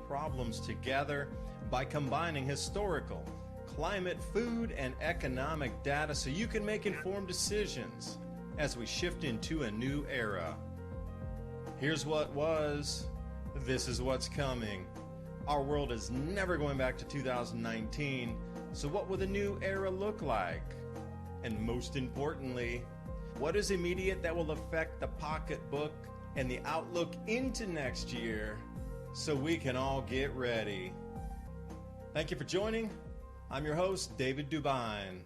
problems together by combining historical, climate, food, and economic data so you can make informed decisions as we shift into a new era. Here's what was, this is what's coming. Our world is never going back to 2019, so what will the new era look like? And most importantly, what is immediate that will affect the pocketbook and the outlook into next year so we can all get ready? Thank you for joining. I'm your host, David DuByne.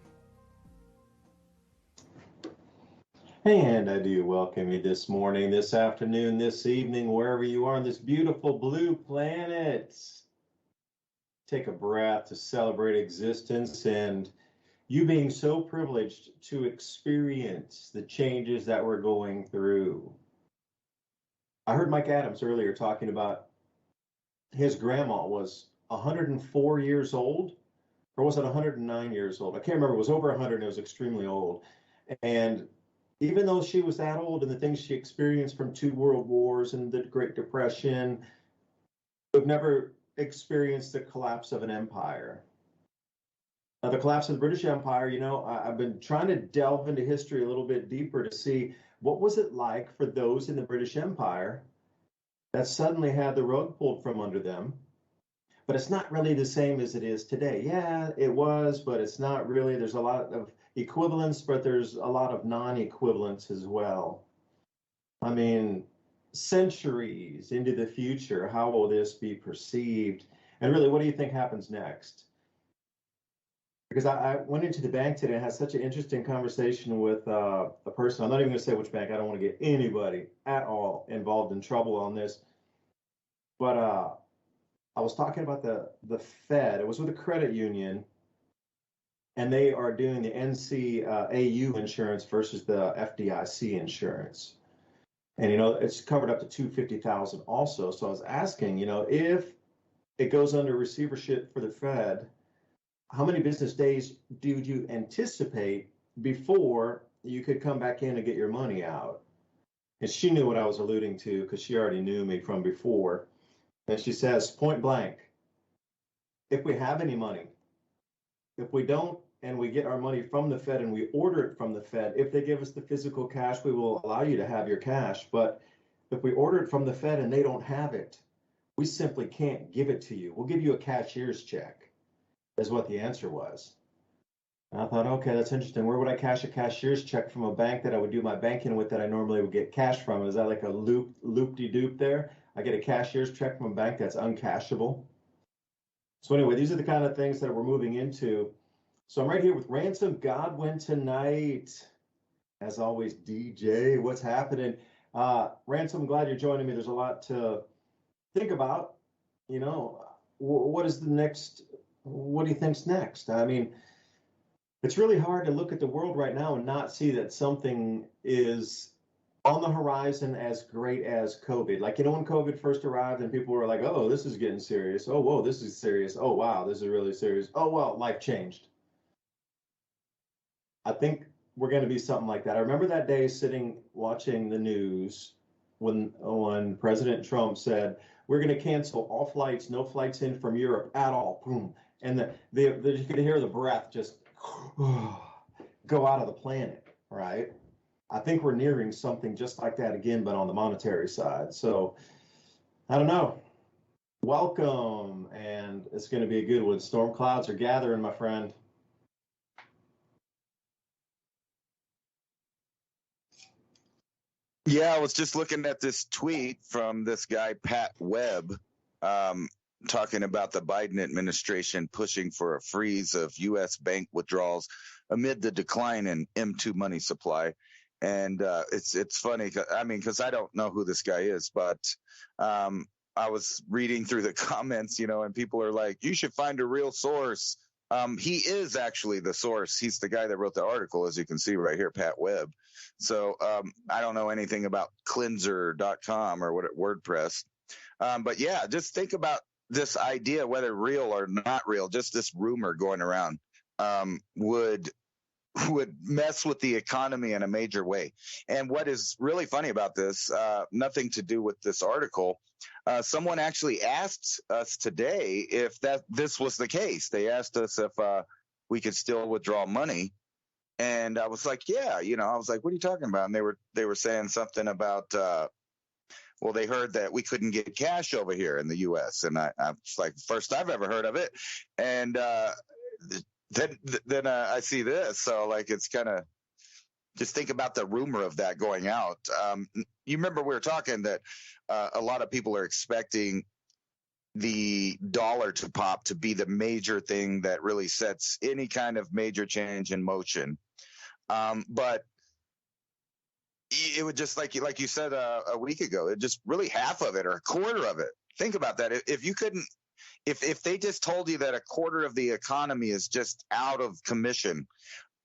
And I do welcome you this morning, this afternoon, this evening, wherever you are on this beautiful blue planet. Take a breath to celebrate existence and you being so privileged to experience the changes that we're going through. I heard Mike Adams earlier talking about his grandma was 104 years old, or was it 109 years old? I can't remember. It was over 100 and it was extremely old. And even though she was that old and the things she experienced from 2 world wars and the Great Depression, we've never experienced the collapse of an empire. Now, the collapse of the British Empire, I've been trying to delve into history a little bit deeper to see what was it like for those in the British Empire that suddenly had the rug pulled from under them. But it's not really the same as it is today. Yeah, it was, but it's not really. There's a lot of equivalence, but there's a lot of non-equivalence as well. I mean, centuries into the future, how will this be perceived? And really, what do you think happens next? Because I went into the bank today and had such an interesting conversation with a person. I'm not even going to say which bank. I don't want to get anybody at all involved in trouble on this. But I was talking about the Fed. It was with a credit union, and they are doing the NCAU insurance versus the FDIC insurance. And, it's covered up to $250,000 also. So I was asking, if it goes under receivership for the Fed, how many business days do you anticipate before you could come back in and get your money out? And she knew what I was alluding to because she already knew me from before. And she says, point blank, if we have any money, if we don't, and we get our money from the Fed and we order it from the Fed, if they give us the physical cash, we will allow you to have your cash. But if we order it from the Fed and they don't have it, we simply can't give it to you. We'll give you a cashier's check, is what the answer was. And I thought, okay, that's interesting. Where would I cash a cashier's check from a bank that I would do my banking with that I normally would get cash from? Is that like a loop-de-doop there? I get a cashier's check from a bank that's uncashable. So anyway, these are the kind of things that we're moving into. So I'm right here with Ransom Godwin tonight. As always, DJ, what's happening? Ransom, I'm glad you're joining me. There's a lot to think about. What is the next? What do you think's next? I mean, it's really hard to look at the world right now and not see that something is on the horizon as great as COVID. Like, when COVID first arrived and people were like, oh, this is getting serious. Oh, whoa, this is serious. Oh, wow, this is really serious. Oh, well, life changed. I think we're going to be something like that. I remember that day sitting watching the news when President Trump said, we're going to cancel all flights, no flights in from Europe at all. Boom. And you could hear the breath just go out of the planet, right? I think we're nearing something just like that again, but on the monetary side. So I don't know. Welcome, and it's going to be a good one. Storm clouds are gathering, my friend. Yeah, I was just looking at this tweet from this guy, Pat Webb, talking about the Biden administration pushing for a freeze of U.S. bank withdrawals amid the decline in M2 money supply. And it's funny, because I don't know who this guy is, but I was reading through the comments, and people are like, you should find a real source. He is actually the source. He's the guy that wrote the article, as you can see right here, Pat Webb. So I don't know anything about cleanser.com or WordPress. But yeah, just think about this idea, whether real or not real, just this rumor going around. Would would mess with the economy in a major way. And what is really funny about this, nothing to do with this article, someone actually asked us today if this was the case. They asked us if we could still withdraw money. And I was like, yeah, I was like, what are you talking about? And they were saying something about, well, they heard that we couldn't get cash over here in the U.S. And I was like, first I've ever heard of it. And then I see this. So like, it's kind of, just think about the rumor of that going out. You remember we were talking that a lot of people are expecting the dollar to pop to be the major thing that really sets any kind of major change in motion. But it would just like you said a week ago, it just really half of it or a quarter of it. Think about that. If you couldn't, if they just told you that a quarter of the economy is just out of commission,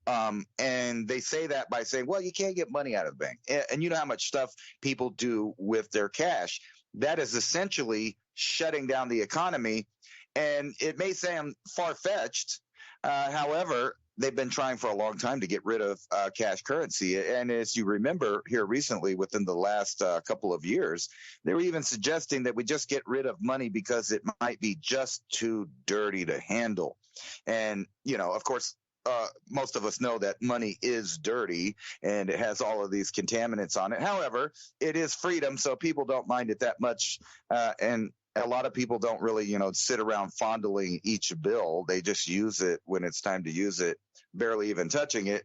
and they say that by saying, well, you can't get money out of the bank. And you know how much stuff people do with their cash. That is essentially shutting down the economy. And it may sound far-fetched. However, they've been trying for a long time to get rid of cash currency. And as you remember here recently, within the last couple of years, they were even suggesting that we just get rid of money because it might be just too dirty to handle. And, of course, most of us know that money is dirty and it has all of these contaminants on it. However, it is freedom, so people don't mind it that much. And a lot of people don't really, sit around fondling each bill. They just use it when it's time to use it, barely even touching it.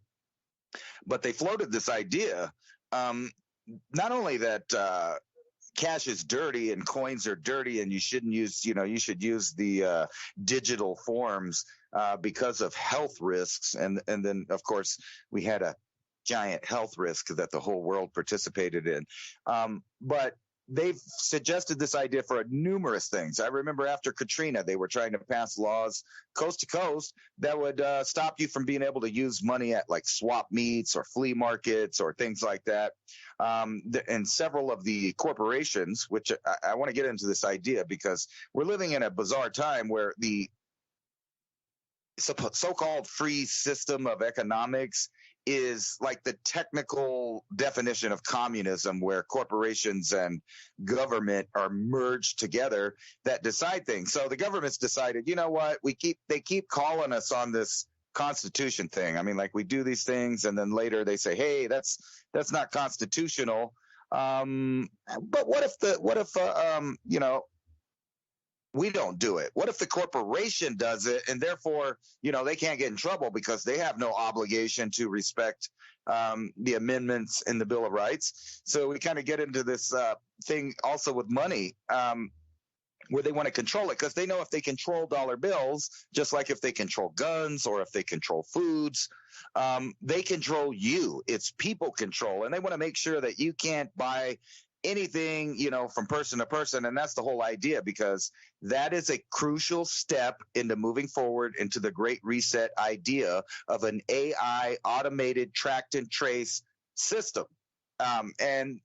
But they floated this idea, not only that cash is dirty and coins are dirty and you shouldn't use, you should use the digital forms because of health risks. And then, of course, we had a giant health risk that the whole world participated in. But they've suggested this idea for numerous things. I remember after Katrina, they were trying to pass laws coast to coast that would stop you from being able to use money at like swap meets or flea markets or things like that. And several of the corporations, which I want to get into this idea because we're living in a bizarre time where the so-called free system of economics is like the technical definition of communism, where corporations and government are merged together that decide things. So the government's decided, you know what, they keep calling us on this Constitution thing. I mean, like we do these things and then later they say, hey, that's not constitutional. But what if we don't do it? What if the corporation does it and therefore, they can't get in trouble because they have no obligation to respect the amendments in the Bill of Rights? So we kind of get into this thing also with money where they want to control it because they know if they control dollar bills, just like if they control guns or if they control foods, they control you. It's people control. And they want to make sure that you can't buy anything, from person to person. And that's the whole idea, because that is a crucial step into moving forward into the Great Reset idea of an AI automated track and trace system. And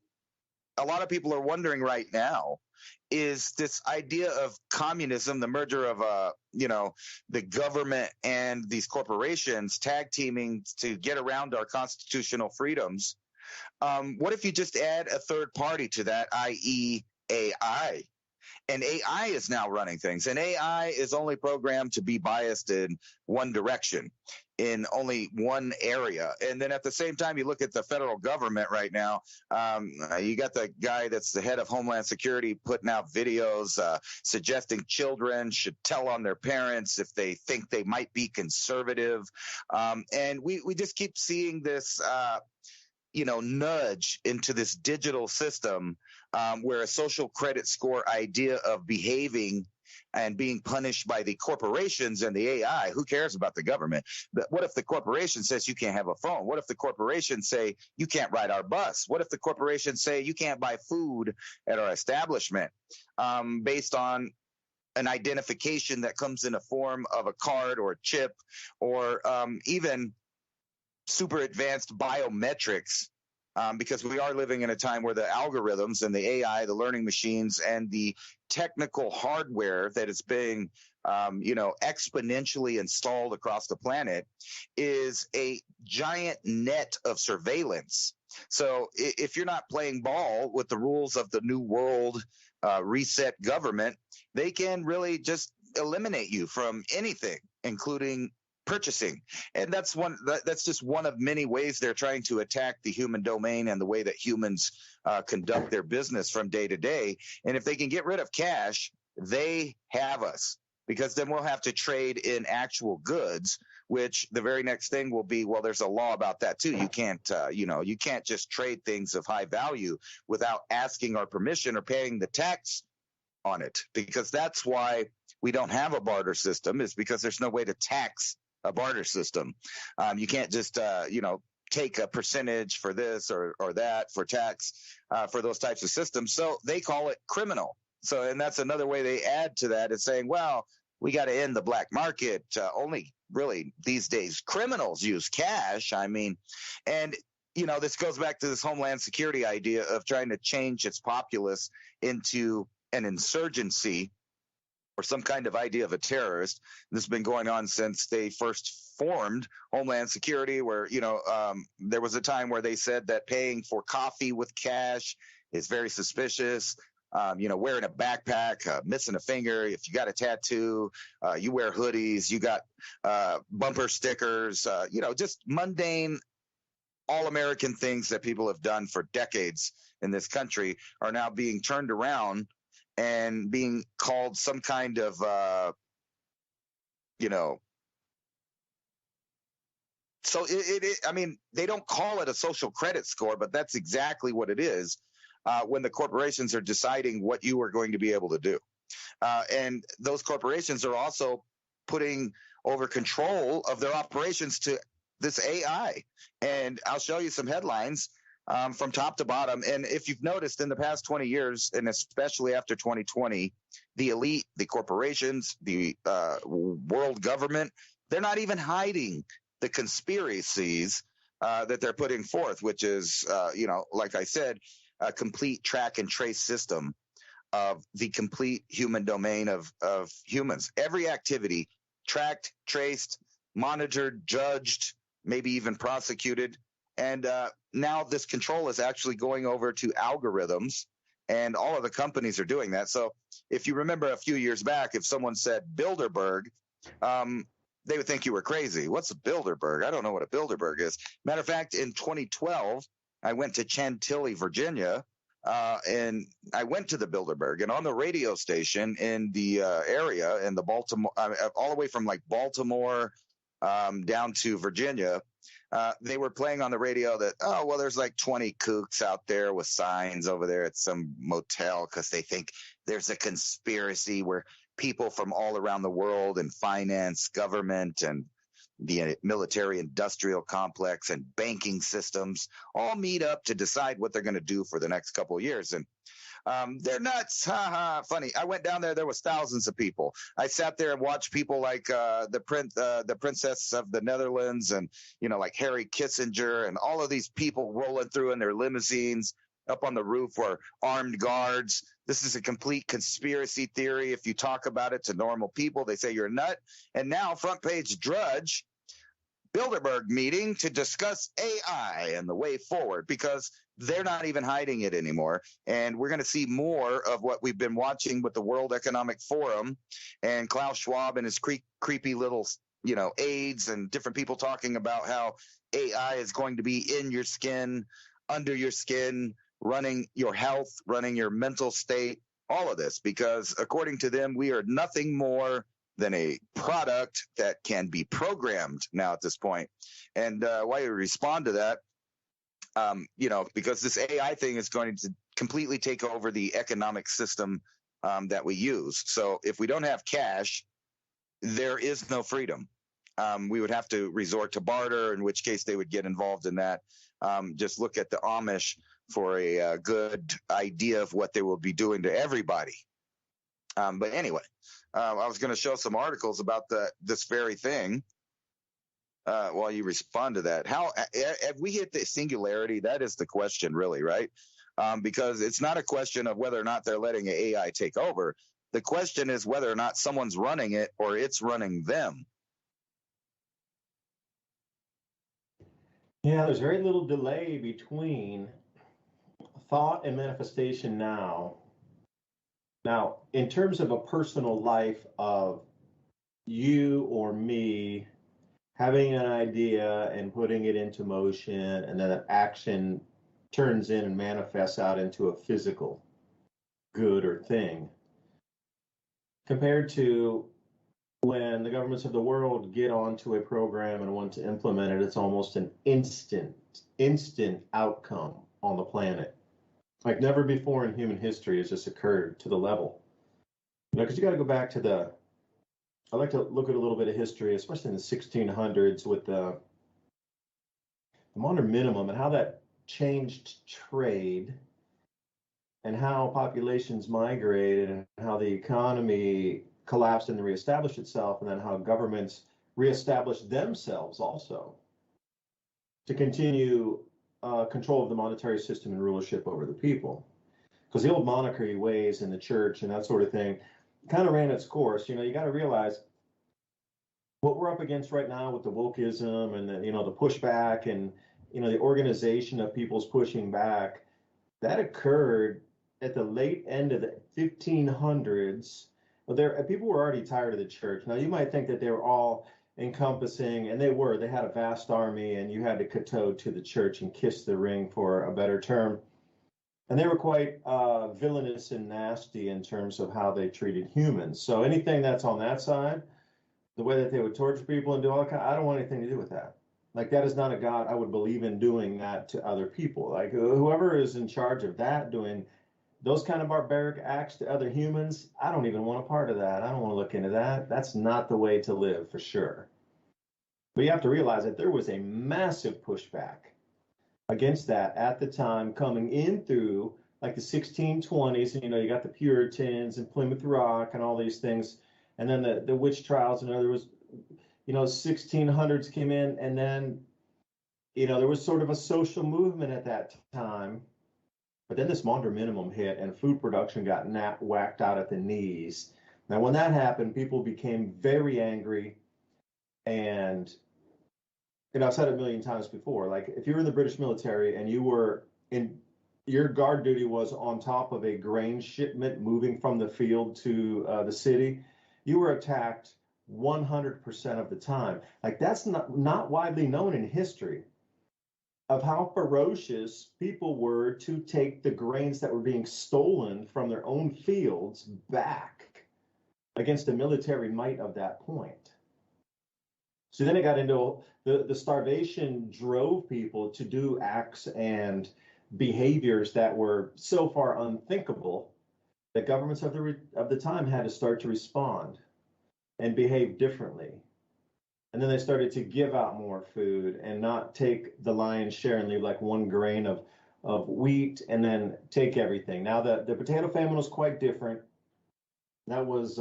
a lot of people are wondering right now, is this idea of communism, the merger of, the government and these corporations tag teaming to get around our constitutional freedoms. What if you just add a third party to that, i.e. AI? And AI is now running things. And AI is only programmed to be biased in one direction, in only one area. And then at the same time, you look at the federal government right now. You got the guy that's the head of Homeland Security putting out videos suggesting children should tell on their parents if they think they might be conservative. And we just keep seeing this nudge into this digital system where a social credit score idea of behaving and being punished by the corporations and the AI. Who cares about the government? But what if the corporation says you can't have a phone? What if the corporation say you can't ride our bus? What if the corporation say you can't buy food at our establishment based on an identification that comes in a form of a card or a chip or even super advanced biometrics, because we are living in a time where the algorithms and the AI, the learning machines, and the technical hardware that is being, exponentially installed across the planet is a giant net of surveillance. So if you're not playing ball with the rules of the new world reset government, they can really just eliminate you from anything, including purchasing. And that's just one of many ways they're trying to attack the human domain and the way that humans conduct their business from day to day. And if they can get rid of cash, they have us, because then we'll have to trade in actual goods, which the very next thing will be, well, there's a law about that too. You can't, you can't just trade things of high value without asking our permission or paying the tax on it, because that's why we don't have a barter system, is because there's no way to tax a barter system. You can't just, take a percentage for this or that for tax for those types of systems. So they call it criminal. So, and that's another way they add to that, is saying, well, we got to end the black market. Only really these days criminals use cash. I mean, and this goes back to this Homeland Security idea of trying to change its populace into an insurgency or some kind of idea of a terrorist. This has been going on since they first formed Homeland Security, where, there was a time where they said that paying for coffee with cash is very suspicious. Wearing a backpack, missing a finger, if you got a tattoo, you wear hoodies, you got bumper stickers, just mundane, all-American things that people have done for decades in this country are now being turned around and being called some kind of, so they don't call it a social credit score, but that's exactly what it is when the corporations are deciding what you are going to be able to do. And those corporations are also putting over control of their operations to this AI. And I'll show you some headlines from top to bottom. And if you've noticed in the past 20 years, and especially after 2020, the elite, the corporations, the world government, they're not even hiding the conspiracies that they're putting forth, which is, like I said, a complete track and trace system of the complete human domain of humans. Every activity tracked, traced, monitored, judged, maybe even prosecuted. And now this control is actually going over to algorithms, and all of the companies are doing that. So if you remember a few years back, if someone said Bilderberg, they would think you were crazy. What's a Bilderberg? I don't know what a Bilderberg is. Matter of fact, in 2012, I went to Chantilly, Virginia, and I went to the Bilderberg, and on the radio station in the area in the Baltimore, all the way from like Baltimore down to Virginia, they were playing on the radio that, there's like 20 kooks out there with signs over there at some motel because they think there's a conspiracy where people from all around the world in finance, government, and the military industrial complex and banking systems all meet up to decide what they're going to do for the next couple of years. And they're nuts. Funny. I went down there. There was thousands of people. I sat there and watched people like the princess of the Netherlands and, like Harry Kissinger and all of these people rolling through in their limousines. Up on the roof were armed guards. This is a complete conspiracy theory. If you talk about it to normal people, they say you're a nut. And now front page Drudge, Bilderberg meeting to discuss AI and the way forward, because they're not even hiding it anymore. And we're going to see more of what we've been watching with the World Economic Forum and Klaus Schwab and his creepy little, aides and different people talking about how AI is going to be in your skin, under your skin, running your health, running your mental state, all of this, because according to them, we are nothing more than a product that can be programmed now at this point. And why you respond to that, because this AI thing is going to completely take over the economic system that we use. So if we don't have cash, there is no freedom. We would have to resort to barter, in which case they would get involved in that. Just look at the Amish for a good idea of what they will be doing to everybody. But anyway, I was going to show some articles about this very thing while you respond to that. How have we hit the singularity? That is the question, really, right? because it's not a question of whether or not they're letting AI take over. The question is whether or not someone's running it or it's running them. Yeah, there's very little delay between thought and manifestation now. Now, in terms of a personal life of you or me having an idea and putting it into motion, and then an action turns in and manifests out into a physical good or thing, compared to when the governments of the world get onto a program and want to implement it, it's almost an instant outcome on the planet. Like never before in human history has this occurred to the level. You know, because you got to go back to I like to look at a little bit of history, especially in the 1600s with the modern minimum and how that changed trade and how populations migrated and how the economy collapsed and reestablished itself, and then how governments reestablished themselves also to continue control of the monetary system and rulership over the people. Because the old monarchy ways in the church and that sort of thing kind of ran its course. You know, you got to realize what we're up against right now with the wokeism and the, you know, the pushback and, you know, the organization of people's pushing back, that occurred at the late end of the 1500s. Well, people were already tired of the church. Now, you might think that they were all encompassing, and they were. They had a vast army, and you had to kowtow to the church and kiss the ring, for a better term. And they were quite villainous and nasty in terms of how they treated humans. So anything that's on that side, the way that they would torture people and do all that kind, I don't want anything to do with that. Like, that is not a God I would believe in doing that to other people. Like, whoever is in charge of that, doing those kind of barbaric acts to other humans, I don't even want a part of that. I don't want to look into that. That's not the way to live, for sure. But you have to realize that there was a massive pushback against that at the time, coming in through like the 1620s. And, you know, you got the Puritans and Plymouth Rock and all these things. And then the witch trials, and there was, you know, 1600s came in, and then, you know, there was sort of a social movement at that time. But then this Maunder minimum hit, and food production got whacked out at the knees. Now, when that happened, people became very angry. And, you know, I've said it a million times before, like if you were in the British military and you were in, your guard duty was on top of a grain shipment moving from the field to the city, you were attacked 100% of the time. Like, that's not widely known in history of how ferocious people were to take the grains that were being stolen from their own fields back against the military might of that point. So then it got into the starvation drove people to do acts and behaviors that were so far unthinkable that governments of the time had to start to respond and behave differently. And then they started to give out more food and not take the lion's share and leave like one grain of wheat and then take everything. Now, the potato famine was quite different. That was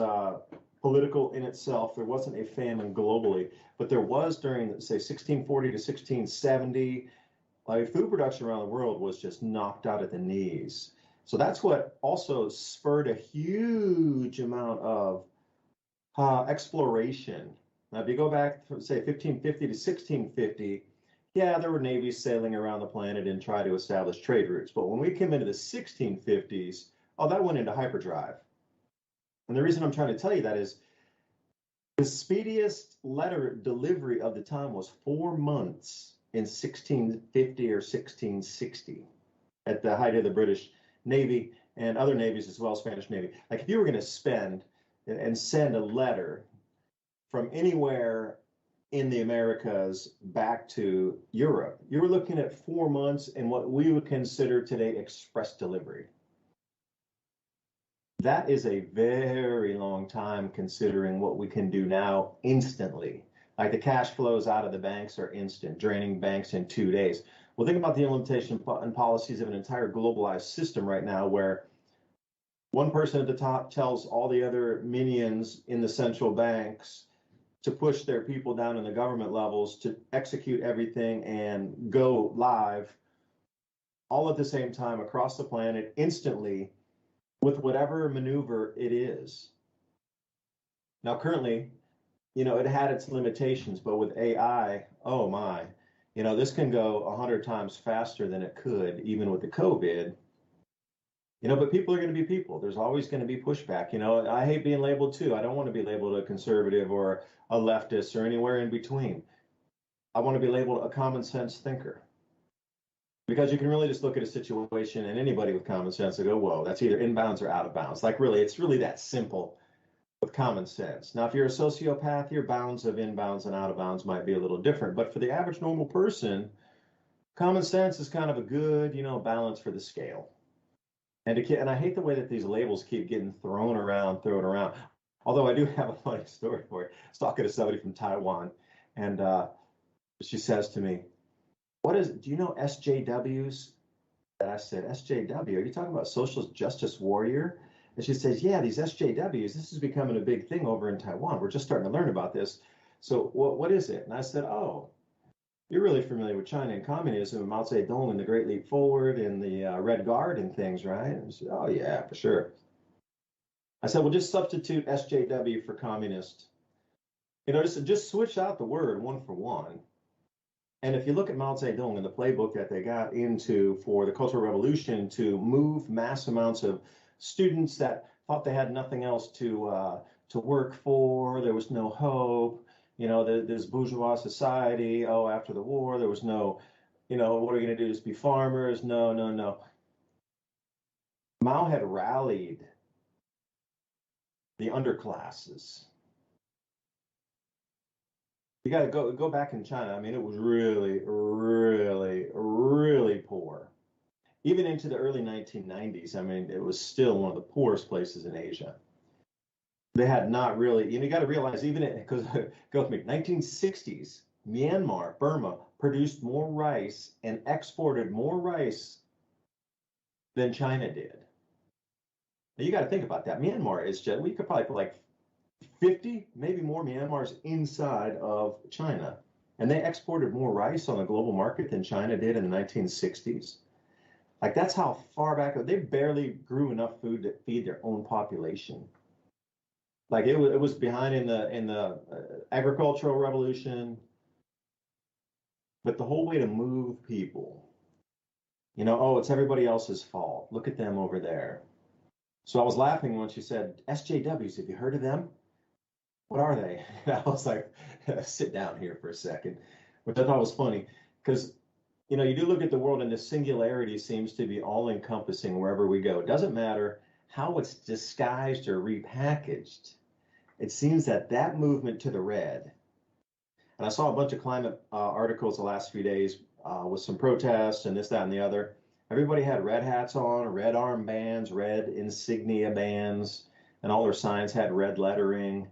political in itself. There wasn't a famine globally, but there was during, say, 1640 to 1670. Like, food production around the world was just knocked out at the knees. So that's what also spurred a huge amount of exploration. Now, if you go back from, say, 1550 to 1650, yeah, there were navies sailing around the planet and try to establish trade routes. But when we came into the 1650s, oh, that went into hyperdrive. And the reason I'm trying to tell you that is the speediest letter delivery of the time was 4 months in 1650 or 1660 at the height of the British Navy and other navies as well, Spanish Navy. Like, if you were going to spend and send a letter from anywhere in the Americas back to Europe, you were looking at 4 months in what we would consider today express delivery. That is a very long time considering what we can do now instantly. Like, the cash flows out of the banks are instant, draining banks in 2 days. Well, think about the implementation and policies of an entire globalized system right now where one person at the top tells all the other minions in the central banks to push their people down in the government levels to execute everything and go live all at the same time across the planet instantly with whatever maneuver it is. Now, currently, it had its limitations, but with AI, oh my, this can go 100 times faster than it could, even with the COVID. But people are going to be people. There's always going to be pushback. I hate being labeled too. I don't want to be labeled a conservative or a leftist or anywhere in between. I want to be labeled a common sense thinker. Because you can really just look at a situation and anybody with common sense will go, whoa, that's either inbounds or out of bounds. Like really, it's really that simple with common sense. Now, if you're a sociopath, your bounds of inbounds and out of bounds might be a little different. But for the average normal person, common sense is kind of a good, balance for the scale. And I hate the way that these labels keep getting thrown around. Although I do have a funny story for you. I was talking to somebody from Taiwan, and she says to me, do you know SJWs? And I said, SJW, are you talking about social justice warrior? And she says, yeah, these SJWs, this is becoming a big thing over in Taiwan. We're just starting to learn about this. So what is it? And I said, oh, you're really familiar with China and communism and Mao Zedong and the Great Leap Forward and the Red Guard and things, right? And she said, oh, yeah, for sure. I said, well, just substitute SJW for communist. Just switch out the word one for one. And if you look at Mao Zedong and the playbook that they got into for the Cultural Revolution to move mass amounts of students that thought they had nothing else to work for, there was no hope, this bourgeois society, after the war, there was no, what are we going to do, just be farmers? No. Mao had rallied the underclasses. You got to go back in China. I mean, it was really, really, really poor. Even into the early 1990s, I mean, it was still one of the poorest places in Asia. They had not really, you got to realize, even because go with me, 1960s, Myanmar, Burma, produced more rice and exported more rice than China did. Now, you got to think about that. Myanmar is just, we could probably put like 50, maybe more Myanmars inside of China. And they exported more rice on the global market than China did in the 1960s. Like that's how far back, they barely grew enough food to feed their own population. Like it was behind in the agricultural revolution. But the whole way to move people, it's everybody else's fault. Look at them over there. So I was laughing when she said, SJWs, have you heard of them? What are they? And I was like, sit down here for a second, which I thought was funny because, you do look at the world and the singularity seems to be all encompassing wherever we go. It doesn't matter how it's disguised or repackaged. It seems that movement to the red, and I saw a bunch of climate articles the last few days with some protests and this, that, and the other. Everybody had red hats on, red armbands, red insignia bands, and all their signs had red lettering.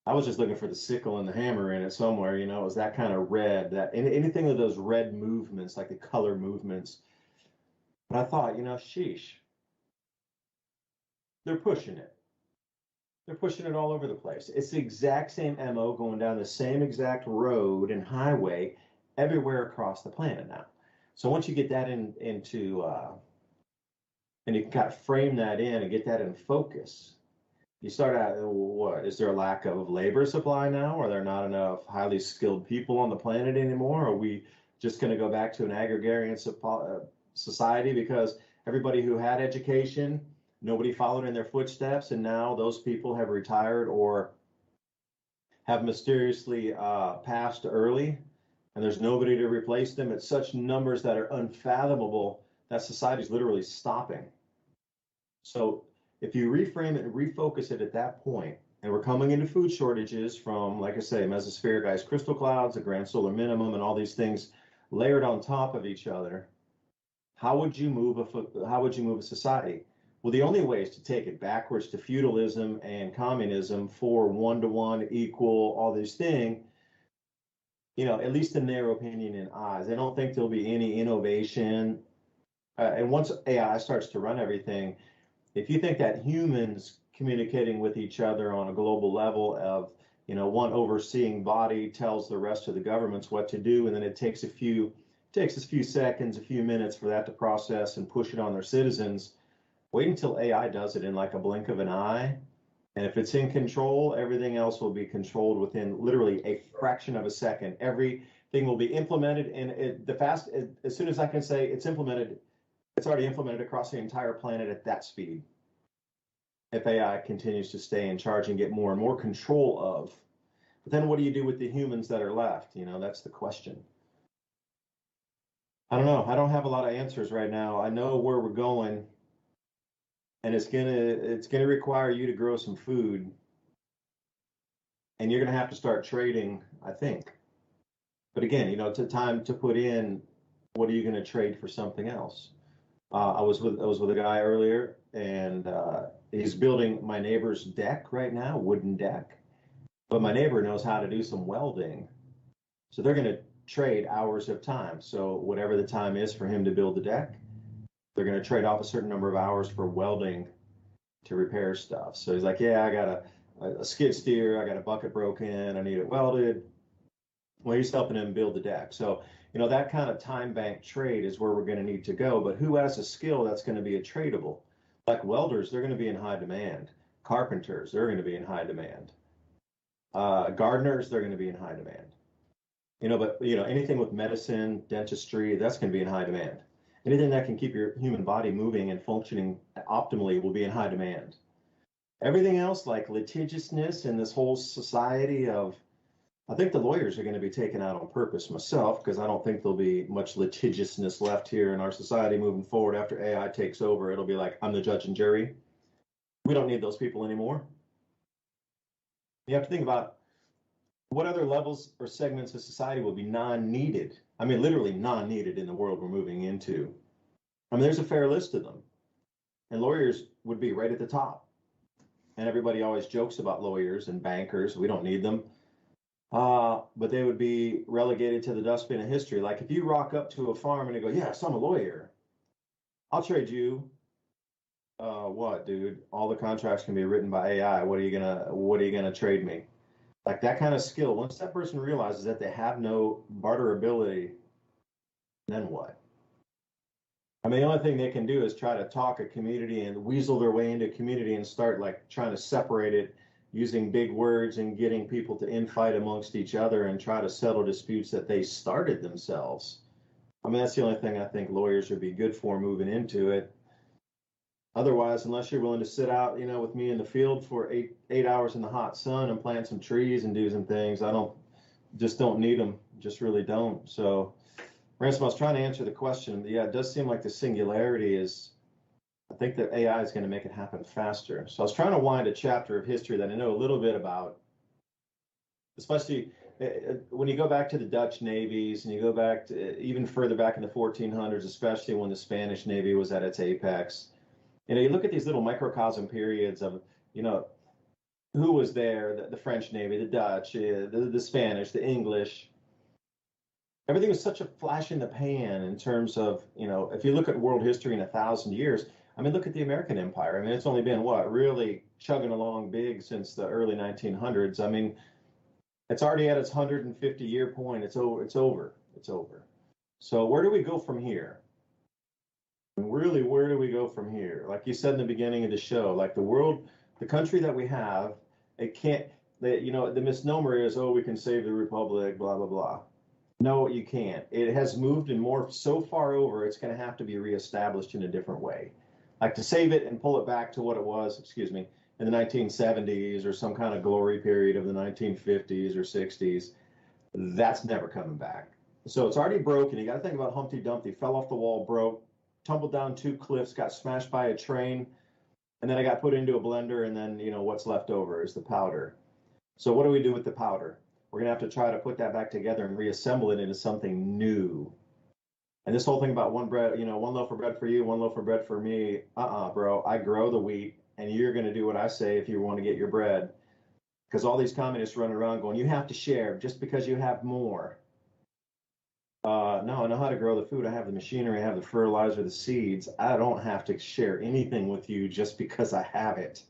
I was just looking for the sickle and the hammer in it somewhere, it was that kind of red, that anything with those red movements, like the color movements. But I thought, sheesh, they're pushing it. They're pushing it all over the place. It's the exact same MO going down the same exact road and highway everywhere across the planet now. So once you get that into, and you can kind of frame that in and get that in focus, you start out, what, is there a lack of labor supply now? Are there not enough highly skilled people on the planet anymore? Are we just going to go back to an agrarian society because everybody who had education, nobody followed in their footsteps, and now those people have retired or have mysteriously passed early, and there's nobody to replace them at such numbers that are unfathomable that society's literally stopping. So if you reframe it and refocus it at that point, and we're coming into food shortages from, like I say, mesospheric ice crystal clouds, the grand solar minimum, and all these things layered on top of each other, how would you move a society? Well, the only way is to take it backwards to feudalism and communism for one-to-one, equal, all these things, at least in their opinion and eyes. They don't think there'll be any innovation. And once AI starts to run everything, if you think that humans communicating with each other on a global level of, one overseeing body tells the rest of the governments what to do, and then it takes a few takes us a few seconds, a few minutes for that to process and push it on their citizens. Wait until AI does it in like a blink of an eye. And if it's in control, everything else will be controlled within literally a fraction of a second. Everything will be implemented, and as soon as I can say it's implemented, it's already implemented across the entire planet at that speed. If AI continues to stay in charge and get more and more control of. But then what do you do with the humans that are left? That's the question. I don't know. I don't have a lot of answers right now. I know where we're going, and it's gonna require you to grow some food, and you're gonna have to start trading, I think. But again, it's a time to put in what are you gonna trade for something else. I was with a guy earlier, and he's building my neighbor's deck right now, wooden deck. But my neighbor knows how to do some welding, so they're gonna trade hours of time. So whatever the time is for him to build the deck, they're going to trade off a certain number of hours for welding to repair stuff. So he's like, yeah, I got a skid steer, I got a bucket broken, I need it welded. Well, he's helping him build the deck. So, that kind of time bank trade is where we're going to need to go. But who has a skill that's going to be a tradable? Like welders, they're going to be in high demand. Carpenters, they're going to be in high demand. Gardeners, they're going to be in high demand. But anything with medicine, dentistry, that's going to be in high demand. Anything that can keep your human body moving and functioning optimally will be in high demand. Everything else, like litigiousness in this whole society I think the lawyers are going to be taken out on purpose myself, because I don't think there'll be much litigiousness left here in our society moving forward. After AI takes over, it'll be like, I'm the judge and jury. We don't need those people anymore. You have to think about what other levels or segments of society will be non-needed. I mean, literally non-needed in the world we're moving into. I mean, there's a fair list of them. And lawyers would be right at the top. And everybody always jokes about lawyers and bankers. We don't need them. But they would be relegated to the dustbin of history. Like if you rock up to a farm and you go, yes, I'm a lawyer, I'll trade you. What, dude? All the contracts can be written by AI. What are you gonna trade me? Like that kind of skill, once that person realizes that they have no barterability, then what? I mean, the only thing they can do is try to talk a community and weasel their way into a community and start like trying to separate it using big words and getting people to infight amongst each other and try to settle disputes that they started themselves. I mean, that's the only thing I think lawyers would be good for moving into it. Otherwise, unless you're willing to sit out, with me in the field for eight hours in the hot sun and plant some trees and do some things, I don't need them. Just really don't. So, Ransom, I was trying to answer the question. Yeah, it does seem like the singularity I think that AI is going to make it happen faster. So I was trying to wind a chapter of history that I know a little bit about, especially when you go back to the Dutch navies and you go back to even further back in the 1400s, especially when the Spanish Navy was at its apex. You look at these little microcosm periods of, who was there, the French Navy, the Dutch, the Spanish, the English. Everything was such a flash in the pan in terms of, if you look at world history in 1,000 years, I mean, look at the American Empire. I mean, it's only been, really chugging along big since the early 1900s. I mean, it's already at its 150-year point. It's over. So where do we go from here? Really, where do we go from here? Like you said in the beginning of the show, like the country that we have, the misnomer is, we can save the republic, blah, blah, blah. No, you can't. It has moved and morphed so far over, it's going to have to be reestablished in a different way. Like to save it and pull it back to what it was, in the 1970s or some kind of glory period of the 1950s or 60s, that's never coming back. So it's already broken. You got to think about Humpty Dumpty, fell off the wall, broke, tumbled down 2 cliffs, got smashed by a train, and then I got put into a blender, and then, what's left over is the powder. So what do we do with the powder? We're going to have to try to put that back together and reassemble it into something new. And this whole thing about one loaf of bread for you, one loaf of bread for me, bro, I grow the wheat, and you're going to do what I say if you want to get your bread. Because all these communists running around going, you have to share just because you have more. No, I know how to grow the food. I have the machinery, I have the fertilizer, the seeds. I don't have to share anything with you just because I have it.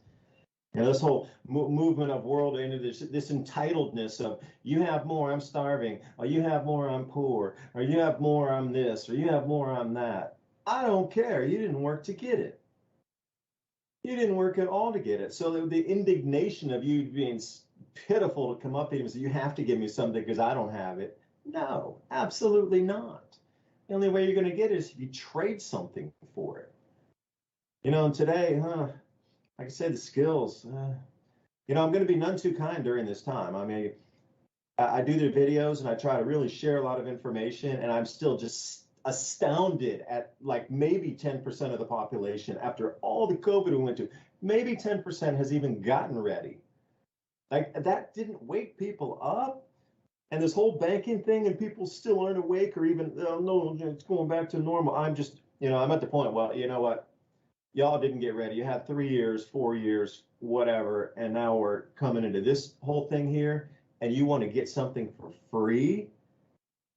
this whole movement of world into this entitledness of you have more, I'm starving, or you have more, I'm poor, or you have more, I'm this, or you have more, I'm that. I don't care. You didn't work to get it. You didn't work at all to get it. So the indignation of you being pitiful to come up to him and say, you have to give me something because I don't have it. No, absolutely not. The only way you're going to get it is if you trade something for it. And today, like I said, the skills, I'm going to be none too kind during this time. I mean, I do the videos and I try to really share a lot of information, and I'm still just astounded at like maybe 10% of the population after all the COVID we went to, maybe 10% has even gotten ready. Like that didn't wake people up. And this whole banking thing, and people still aren't awake or even, oh, no, it's going back to normal. I'm just, I'm at the point, well, you know what? Y'all didn't get ready. You had 3 years, 4 years, whatever. And now we're coming into this whole thing here, and you want to get something for free?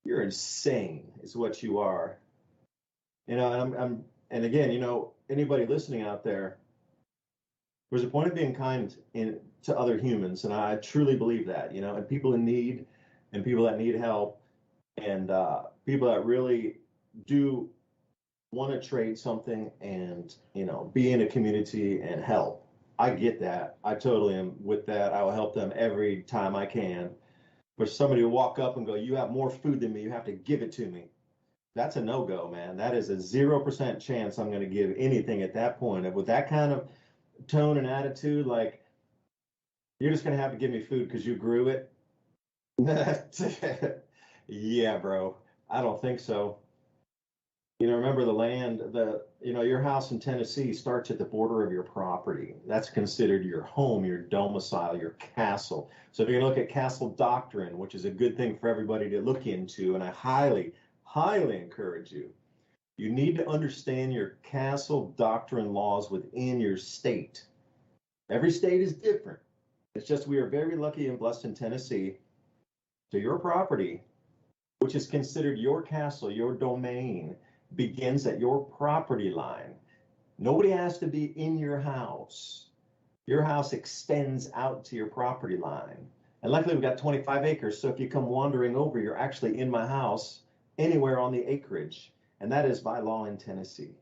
You're insane, is what you are. And again, anybody listening out there, there's a point of being kind to other humans. And I truly believe that, and people in need, and people that need help, and people that really do want to trade something and, be in a community and help. I get that. I totally am with that. I will help them every time I can. But somebody will walk up and go, you have more food than me, you have to give it to me. That's a no-go, man. That is a 0% chance I'm going to give anything at that point. And with that kind of tone and attitude, like, you're just going to have to give me food because you grew it. Yeah, bro. I don't think so. Remember the land, your house in Tennessee starts at the border of your property. That's considered your home, your domicile, your castle. So if you're going to look at castle doctrine, which is a good thing for everybody to look into, and I highly, highly encourage you, you need to understand your castle doctrine laws within your state. Every state is different. It's just we are very lucky and blessed in Tennessee to your property, which is considered your castle, your domain, begins at your property line. Nobody has to be in your house. Your house extends out to your property line. And luckily we've got 25 acres. So if you come wandering over, you're actually in my house anywhere on the acreage. And that is by law in Tennessee.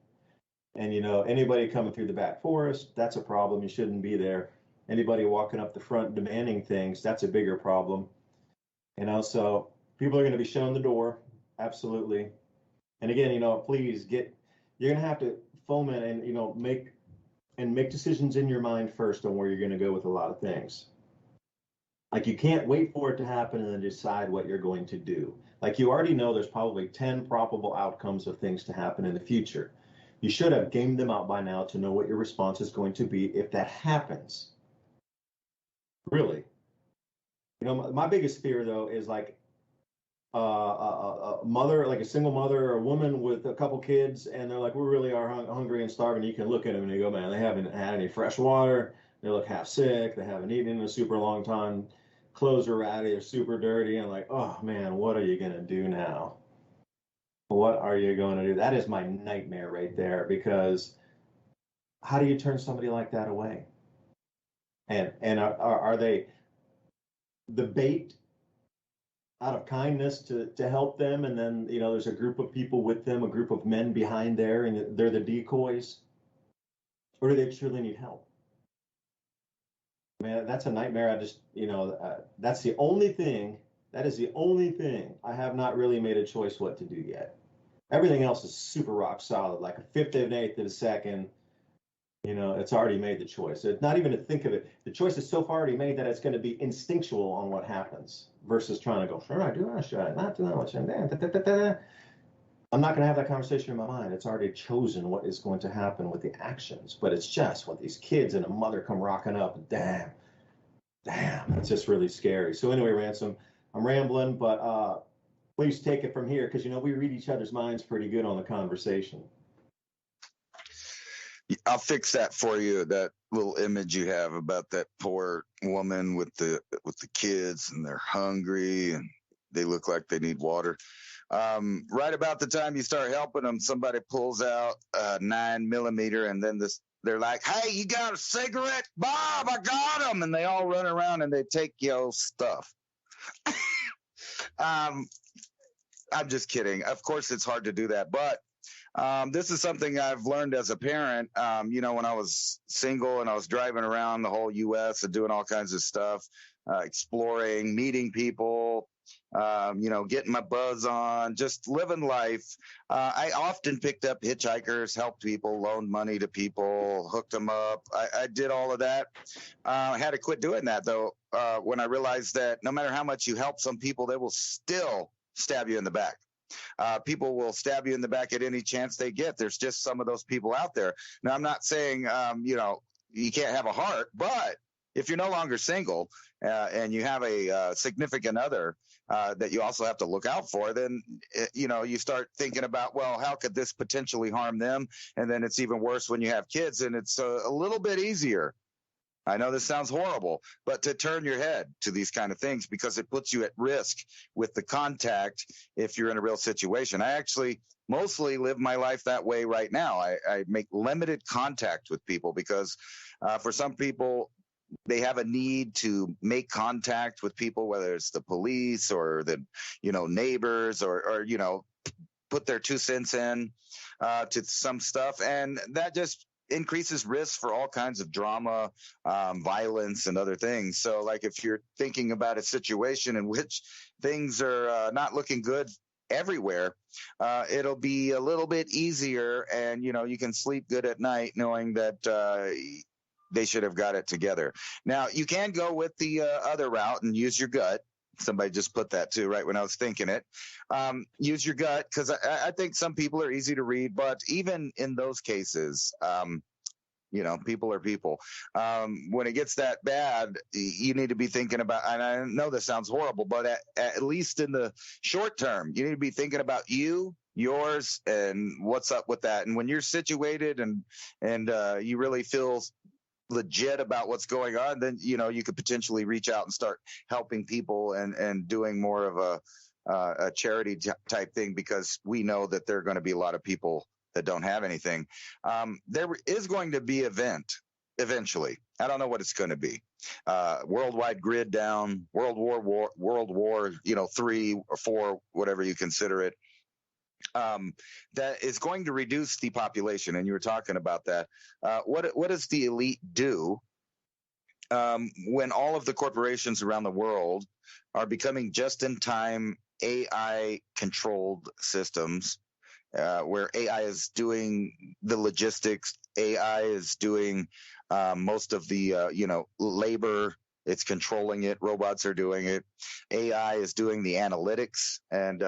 And anybody coming through the back forest, that's a problem. You shouldn't be there. Anybody walking up the front demanding things, that's a bigger problem. So people are going to be shown the door. Absolutely. And again, please you're going to have to foment and, make decisions in your mind first on where you're going to go with a lot of things. Like you can't wait for it to happen and then decide what you're going to do. Like you already know there's probably 10 probable outcomes of things to happen in the future. You should have gamed them out by now to know what your response is going to be if that happens. Really. My biggest fear though is like a mother, like a single mother or a woman with a couple kids, and they're like, we really are hungry and starving. You can look at them and you go, man, they haven't had any fresh water. They look half sick. They haven't eaten in a super long time. Clothes are ratty. They're super dirty. And like, oh man, what are you going to do now? What are you going to do? That is my nightmare right there, because how do you turn somebody like that away? And are they the bait out of kindness to help them, and then there's a group of people with them, a group of men behind there, and they're the decoys? Or do they truly need help? Man, that's a nightmare. I just that is the only thing I have not really made a choice what to do yet. Everything else is super rock solid, like a fifth of an eighth of a second. It's already made the choice. It's not even to think of it. The choice is so far already made that it's going to be instinctual on what happens versus trying to go, should I do that? Should I not do that? I'm not going to have that conversation in my mind. It's already chosen what is going to happen with the actions. But it's just what these kids and a mother come rocking up. Damn, it's just really scary. So anyway, Ransom, I'm rambling, but please take it from here, because we read each other's minds pretty good on the conversation. I'll fix that for you. That little image you have about that poor woman with the kids, and they're hungry and they look like they need water. Right about the time you start helping them, somebody pulls out a 9mm, and then this they're like, hey, you got a cigarette? Bob, I got them. And they all run around and they take your stuff. I'm just kidding. Of course, it's hard to do that. But this is something I've learned as a parent. When I was single and I was driving around the whole U.S. and doing all kinds of stuff, exploring, meeting people, getting my buzz on, just living life. I often picked up hitchhikers, helped people, loaned money to people, hooked them up. I did all of that. I had to quit doing that, though, when I realized that no matter how much you help some people, they will still stab you in the back. People will stab you in the back at any chance they get. There's just some of those people out there. Now, I'm not saying, you can't have a heart, but if you're no longer single and you have a significant other that you also have to look out for, then, you start thinking about, well, how could this potentially harm them? And then it's even worse when you have kids, and it's a little bit easier. I know this sounds horrible, but to turn your head to these kind of things, because it puts you at risk with the contact if you're in a real situation. I actually mostly live my life that way right now. I make limited contact with people because for some people, they have a need to make contact with people, whether it's the police or the, neighbors or put their 2 cents in to some stuff. And that just increases risk for all kinds of drama, violence, and other things. So, like, if you're thinking about a situation in which things are not looking good everywhere, it'll be a little bit easier, and you can sleep good at night knowing that they should have got it together. Now, you can go with the other route and use your gut. Somebody just put that too, right when I was thinking it. Use your gut, because I think some people are easy to read, but even in those cases, people are people. When it gets that bad, you need to be thinking about, and I know this sounds horrible, but at least in the short term, you need to be thinking about you, yours, and what's up with that. And when you're situated and you really feel legit about what's going on, then you could potentially reach out and start helping people and doing more of a charity type thing, because we know that there are going to be a lot of people that don't have anything. There is going to be an event eventually. I don't know what it's going to be. Worldwide grid down, World War 3 or 4, whatever you consider it. That is going to reduce the population, and you were talking about that. What does the elite do when all of the corporations around the world are becoming just-in-time AI-controlled systems, where AI is doing the logistics, AI is doing most of the labor. It's controlling it. Robots are doing it. AI is doing the analytics. And,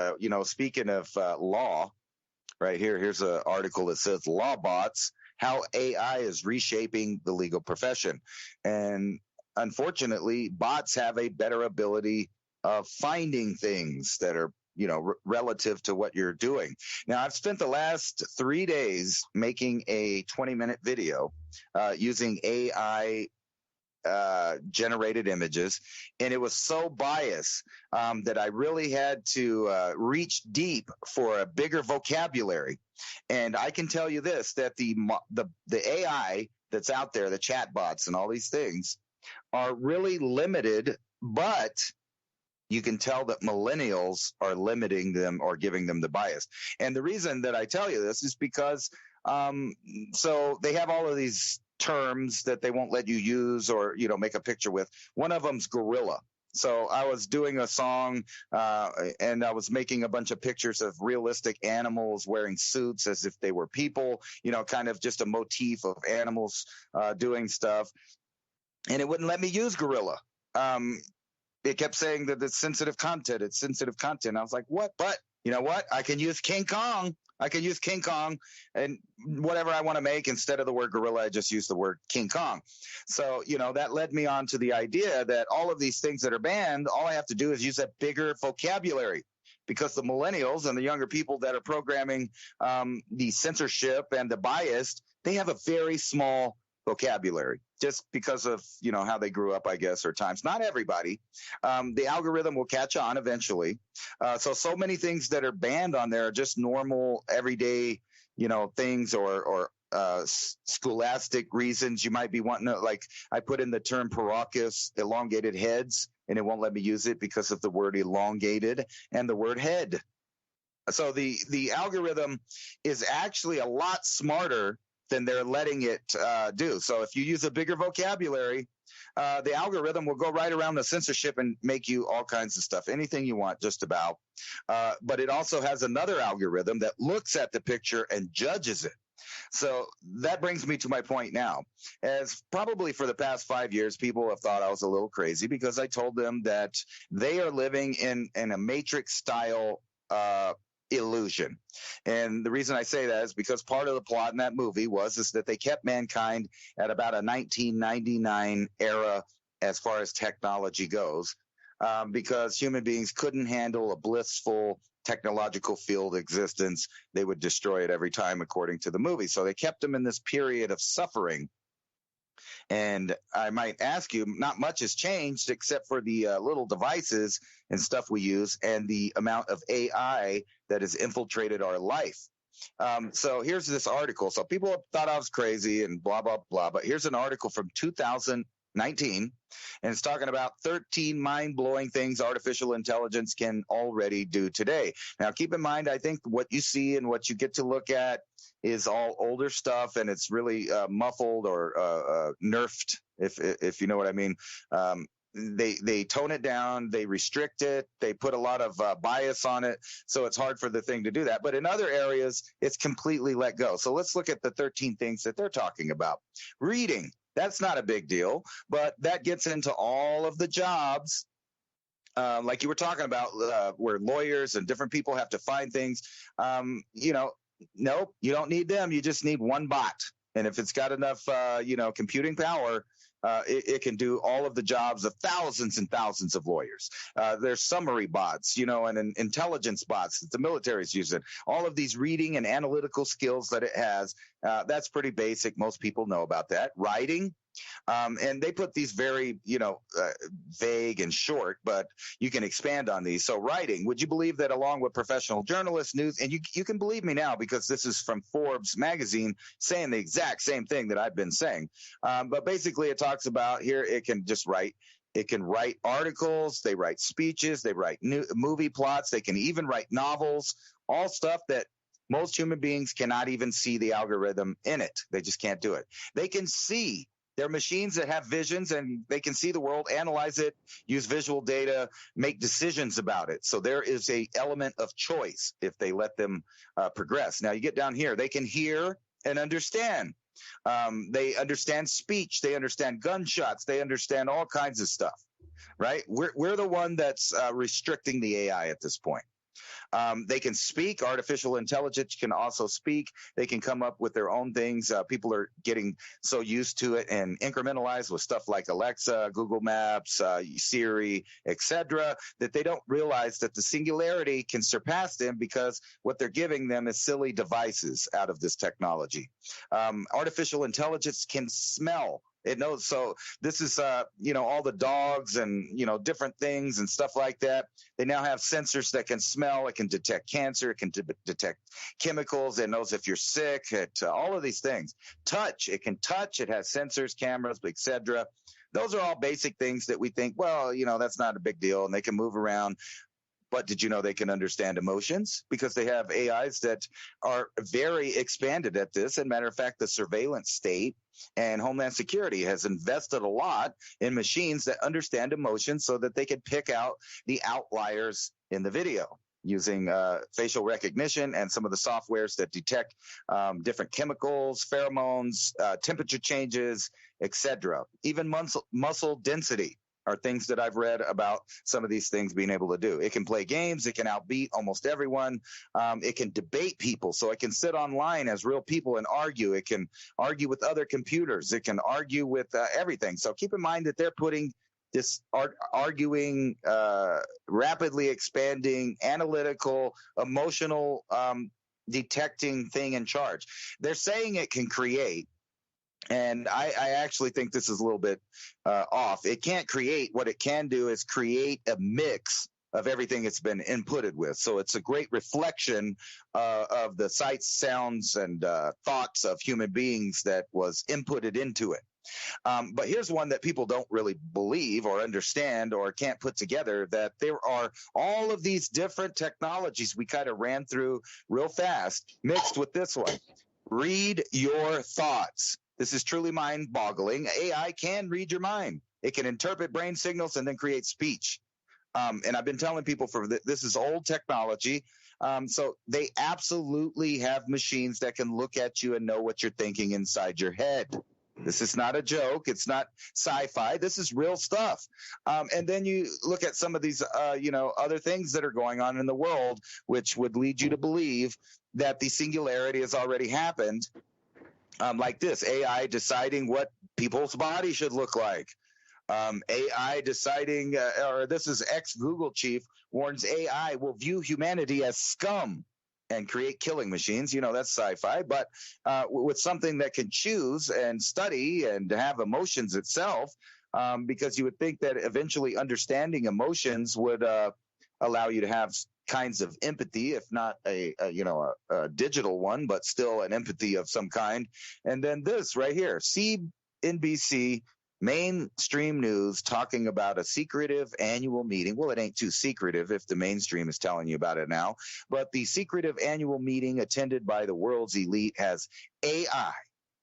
speaking of law, right here's an article that says Law Bots, How AI is Reshaping the Legal Profession. And unfortunately, bots have a better ability of finding things that are, relative to what you're doing. Now, I've spent the last 3 days making a 20-minute video using AI generated images, and it was so biased that I really had to reach deep for a bigger vocabulary. And I can tell you this, that the AI that's out there, the chat bots and all these things, are really limited, but you can tell that millennials are limiting them or giving them the bias. And the reason that I tell you this is because so they have all of these terms that they won't let you use or, make a picture with. One of them's gorilla. So I was doing a song and I was making a bunch of pictures of realistic animals wearing suits as if they were people, kind of just a motif of animals doing stuff. And it wouldn't let me use gorilla. It kept saying that it's sensitive content. It's sensitive content. I was like, what? But you know what? I can use King Kong. I can use King Kong and whatever I want to make. Instead of the word gorilla, I just use the word King Kong. So, that led me on to the idea that all of these things that are banned, all I have to do is use a bigger vocabulary, because the millennials and the younger people that are programming the censorship and the bias, they have a very small vocabulary just because of, how they grew up, I guess, or times. Not everybody. The algorithm will catch on eventually. So many things that are banned on there are just normal, everyday, things or scholastic reasons you might be wanting to, like I put in the term Paracus, elongated heads, and it won't let me use it because of the word elongated and the word head. So the algorithm is actually a lot smarter than they're letting it do. So if you use a bigger vocabulary, the algorithm will go right around the censorship and make you all kinds of stuff, anything you want, just about. But it also has another algorithm that looks at the picture and judges it. So that brings me to my point now. As probably for the past 5 years, people have thought I was a little crazy because I told them that they are living in a matrix style illusion. And the reason I say that is because part of the plot in that movie is that they kept mankind at about a 1999 era as far as technology goes, because human beings couldn't handle a blissful technological field existence. They would destroy it every time, according to the movie. So they kept them in this period of suffering. And I might ask you, not much has changed except for the little devices and stuff we use and the amount of AI that has infiltrated our life. So here's this article. So people have thought I was crazy and blah, blah, blah. But here's an article from 2019, and it's talking about 13 mind-blowing things artificial intelligence can already do today. Now, keep in mind, I think what you see and what you get to look at is all older stuff, and it's really muffled or nerfed, if you know what I mean. They tone it down, they restrict it, they put a lot of bias on it, so it's hard for the thing to do that. But in other areas, it's completely let go. So let's look at the 13 things that they're talking about. Reading, that's not a big deal, but that gets into all of the jobs like you were talking about, where lawyers and different people have to find things. Nope, you don't need them. You just need one bot. And if it's got enough, computing power, it can do all of the jobs of thousands and thousands of lawyers. There's summary bots, and intelligence bots that the military is using. All of these reading and analytical skills that it has, that's pretty basic. Most people know about that. Writing. And they put these very, vague and short, but you can expand on these. So writing, would you believe that along with professional journalists, news, and you can believe me now because this is from Forbes magazine saying the exact same thing that I've been saying. But basically it talks about here, it can just write. It can write articles, they write speeches, they write new movie plots, they can even write novels, all stuff that most human beings cannot even see the algorithm in it. They just can't do it. They can see. They're machines that have visions and they can see the world, analyze it, use visual data, make decisions about it. So there is a element of choice if they let them progress. Now you get down here, they can hear and understand. They understand speech. They understand gunshots. They understand all kinds of stuff, right? We're the one that's restricting the AI at this point. They can speak. Artificial intelligence can also speak. They can come up with their own things. People are getting so used to it and incrementalized with stuff like Alexa, Google Maps, Siri, etc., that they don't realize that the Singularity can surpass them because what they're giving them is silly devices out of this technology. Artificial intelligence can smell. It knows. So this is, all the dogs and, different things and stuff like that. They now have sensors that can smell. It can detect cancer. It can detect chemicals. It knows if you're sick. All of these things. Touch. It can touch. It has sensors, cameras, etc. Those are all basic things that we think, well, that's not a big deal. And they can move around. But did you know they can understand emotions? Because they have AIs that are very expanded at this. And matter of fact, the surveillance state and Homeland Security has invested a lot in machines that understand emotions so that they can pick out the outliers in the video using facial recognition and some of the softwares that detect different chemicals, pheromones, temperature changes, etc. Even muscle density are things that I've read about some of these things being able to do. It can play games. It can outbeat almost everyone. It can debate people. So it can sit online as real people and argue. It can argue with other computers. It can argue with everything. So keep in mind that they're putting this arguing, rapidly expanding, analytical, emotional, detecting thing in charge. They're saying it can create. And I actually think this is a little bit off. It can't create. What it can do is create a mix of everything it's been inputted with. So it's a great reflection of the sights, sounds, and thoughts of human beings that was inputted into it. But here's one that people don't really believe or understand or can't put together, that there are all of these different technologies we kind of ran through real fast, mixed with this one. Read your thoughts. This is truly mind-boggling. AI can read your mind. It can interpret brain signals and then create speech. And I've been telling people this is old technology. So they absolutely have machines that can look at you and know what you're thinking inside your head. This is not a joke. It's not sci-fi. This is real stuff. And then you look at some of these, other things that are going on in the world, which would lead you to believe that the singularity has already happened. Like this, AI deciding what people's body should look like. AI deciding, or this is ex-Google chief warns AI will view humanity as scum and create killing machines. That's sci-fi, but with something that can choose and study and have emotions itself, because you would think that eventually understanding emotions would allow you to have kinds of empathy, if not a digital one, but still an empathy of some kind. And then this right here, CNBC mainstream news talking about a secretive annual meeting. Well, it ain't too secretive if the mainstream is telling you about it now, but the secretive annual meeting attended by the world's elite has AI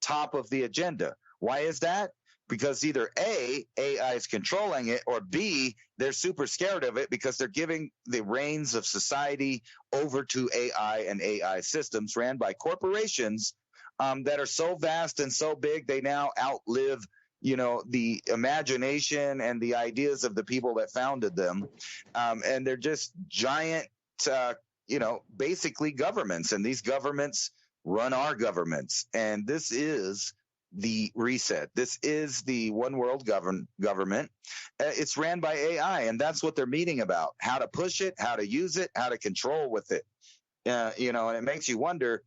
top of the agenda. Why is that? Because either A, AI is controlling it, or B, they're super scared of it because they're giving the reins of society over to AI and AI systems ran by corporations that are so vast and so big they now outlive the imagination and the ideas of the people that founded them. And they're just giant, basically governments. And these governments run our governments. And this is the reset. This is the one world government. It's ran by AI. And that's what they're meeting about, how to push it, how to use it, how to control with it. And it makes you wonder,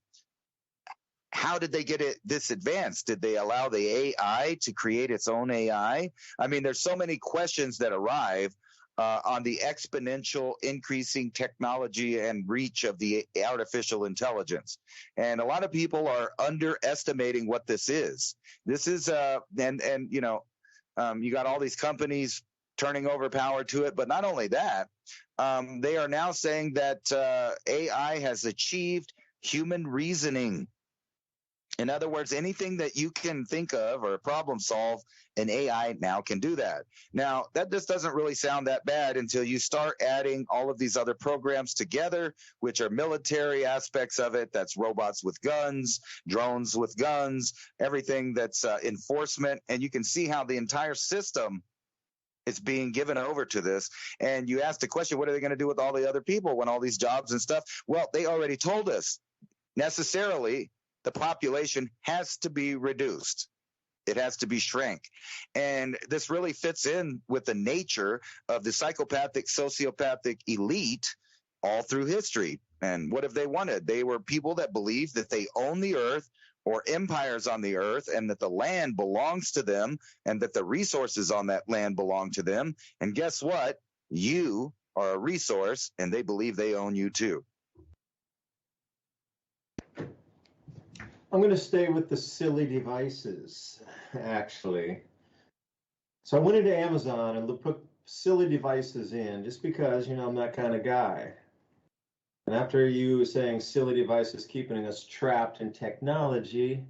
how did they get it this advanced? Did they allow the AI to create its own AI? I mean, there's so many questions that arrive on the exponential increasing technology and reach of the artificial intelligence. And a lot of people are underestimating what this is. This is, you got all these companies turning over power to it. But not only that, they are now saying that AI has achieved human reasoning. In other words, anything that you can think of or problem solve, an AI now can do that. Now, that just doesn't really sound that bad until you start adding all of these other programs together, which are military aspects of it. That's robots with guns, drones with guns, everything that's enforcement. And you can see how the entire system is being given over to this. And you ask the question, what are they going to do with all the other people when all these jobs and stuff? Well, they already told us necessarily the population has to be reduced. It has to be shrank. And this really fits in with the nature of the psychopathic, sociopathic elite all through history. And what have they wanted? They were people that believed that they own the earth or empires on the earth and that the land belongs to them and that the resources on that land belong to them. And guess what? You are a resource and they believe they own you too. I'm going to stay with the silly devices, actually. So I went into Amazon and put silly devices in just because, I'm that kind of guy. And after you saying silly devices keeping us trapped in technology,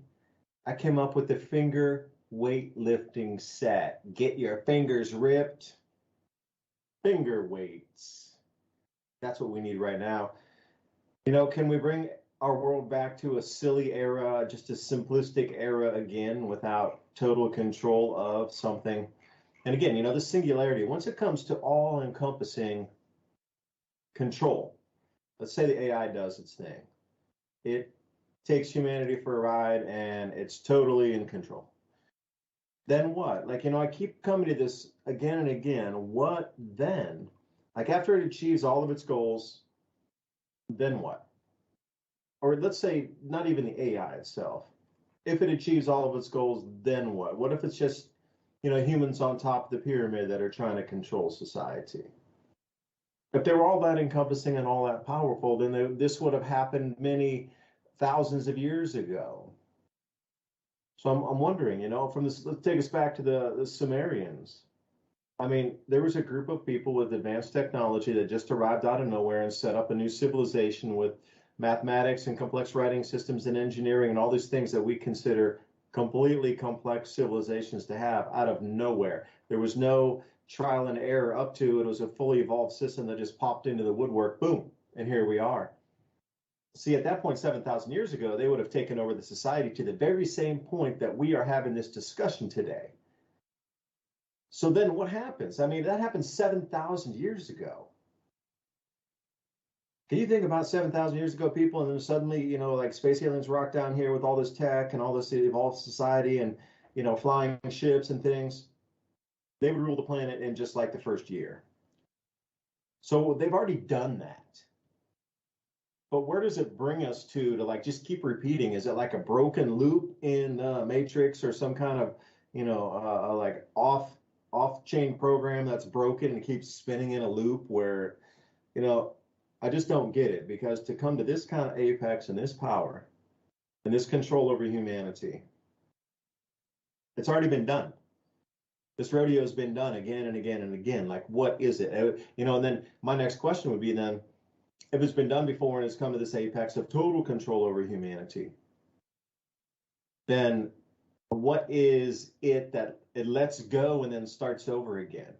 I came up with the finger weightlifting set. Get your fingers ripped. Finger weights. That's what we need right now. Can we bring our world back to a silly era, just a simplistic era again without total control of something? And again, the singularity, once it comes to all-encompassing control, let's say the AI does its thing. It takes humanity for a ride and it's totally in control. Then what? I keep coming to this again and again. What then? After it achieves all of its goals, then what? Or let's say not even the AI itself. If it achieves all of its goals, then what? What if it's just, humans on top of the pyramid that are trying to control society? If they were all that encompassing and all that powerful, then this would have happened many thousands of years ago. So I'm wondering, from this, let's take us back to the Sumerians. I mean, there was a group of people with advanced technology that just arrived out of nowhere and set up a new civilization with mathematics and complex writing systems and engineering and all these things that we consider completely complex civilizations to have out of nowhere. There was no trial and error up to it. It was a fully evolved system that just popped into the woodwork, boom, and here we are. See, at that point, 7,000 years ago, they would have taken over the society to the very same point that we are having this discussion today. So then what happens? I mean, that happened 7,000 years ago. Can you think about 7,000 years ago, people, and then suddenly, like space aliens rock down here with all this tech and all this evolved society and, flying ships and things? They would rule the planet in just like the first year. So they've already done that. But where does it bring us to like just keep repeating? Is it like a broken loop in the Matrix or some kind of, like off-chain program that's broken and keeps spinning in a loop where, I just don't get it, because to come to this kind of apex and this power and this control over humanity, it's already been done. This rodeo has been done again and again and again. Like, what is it? And then my next question would be then, if it's been done before and it's come to this apex of total control over humanity, then what is it that it lets go and then starts over again?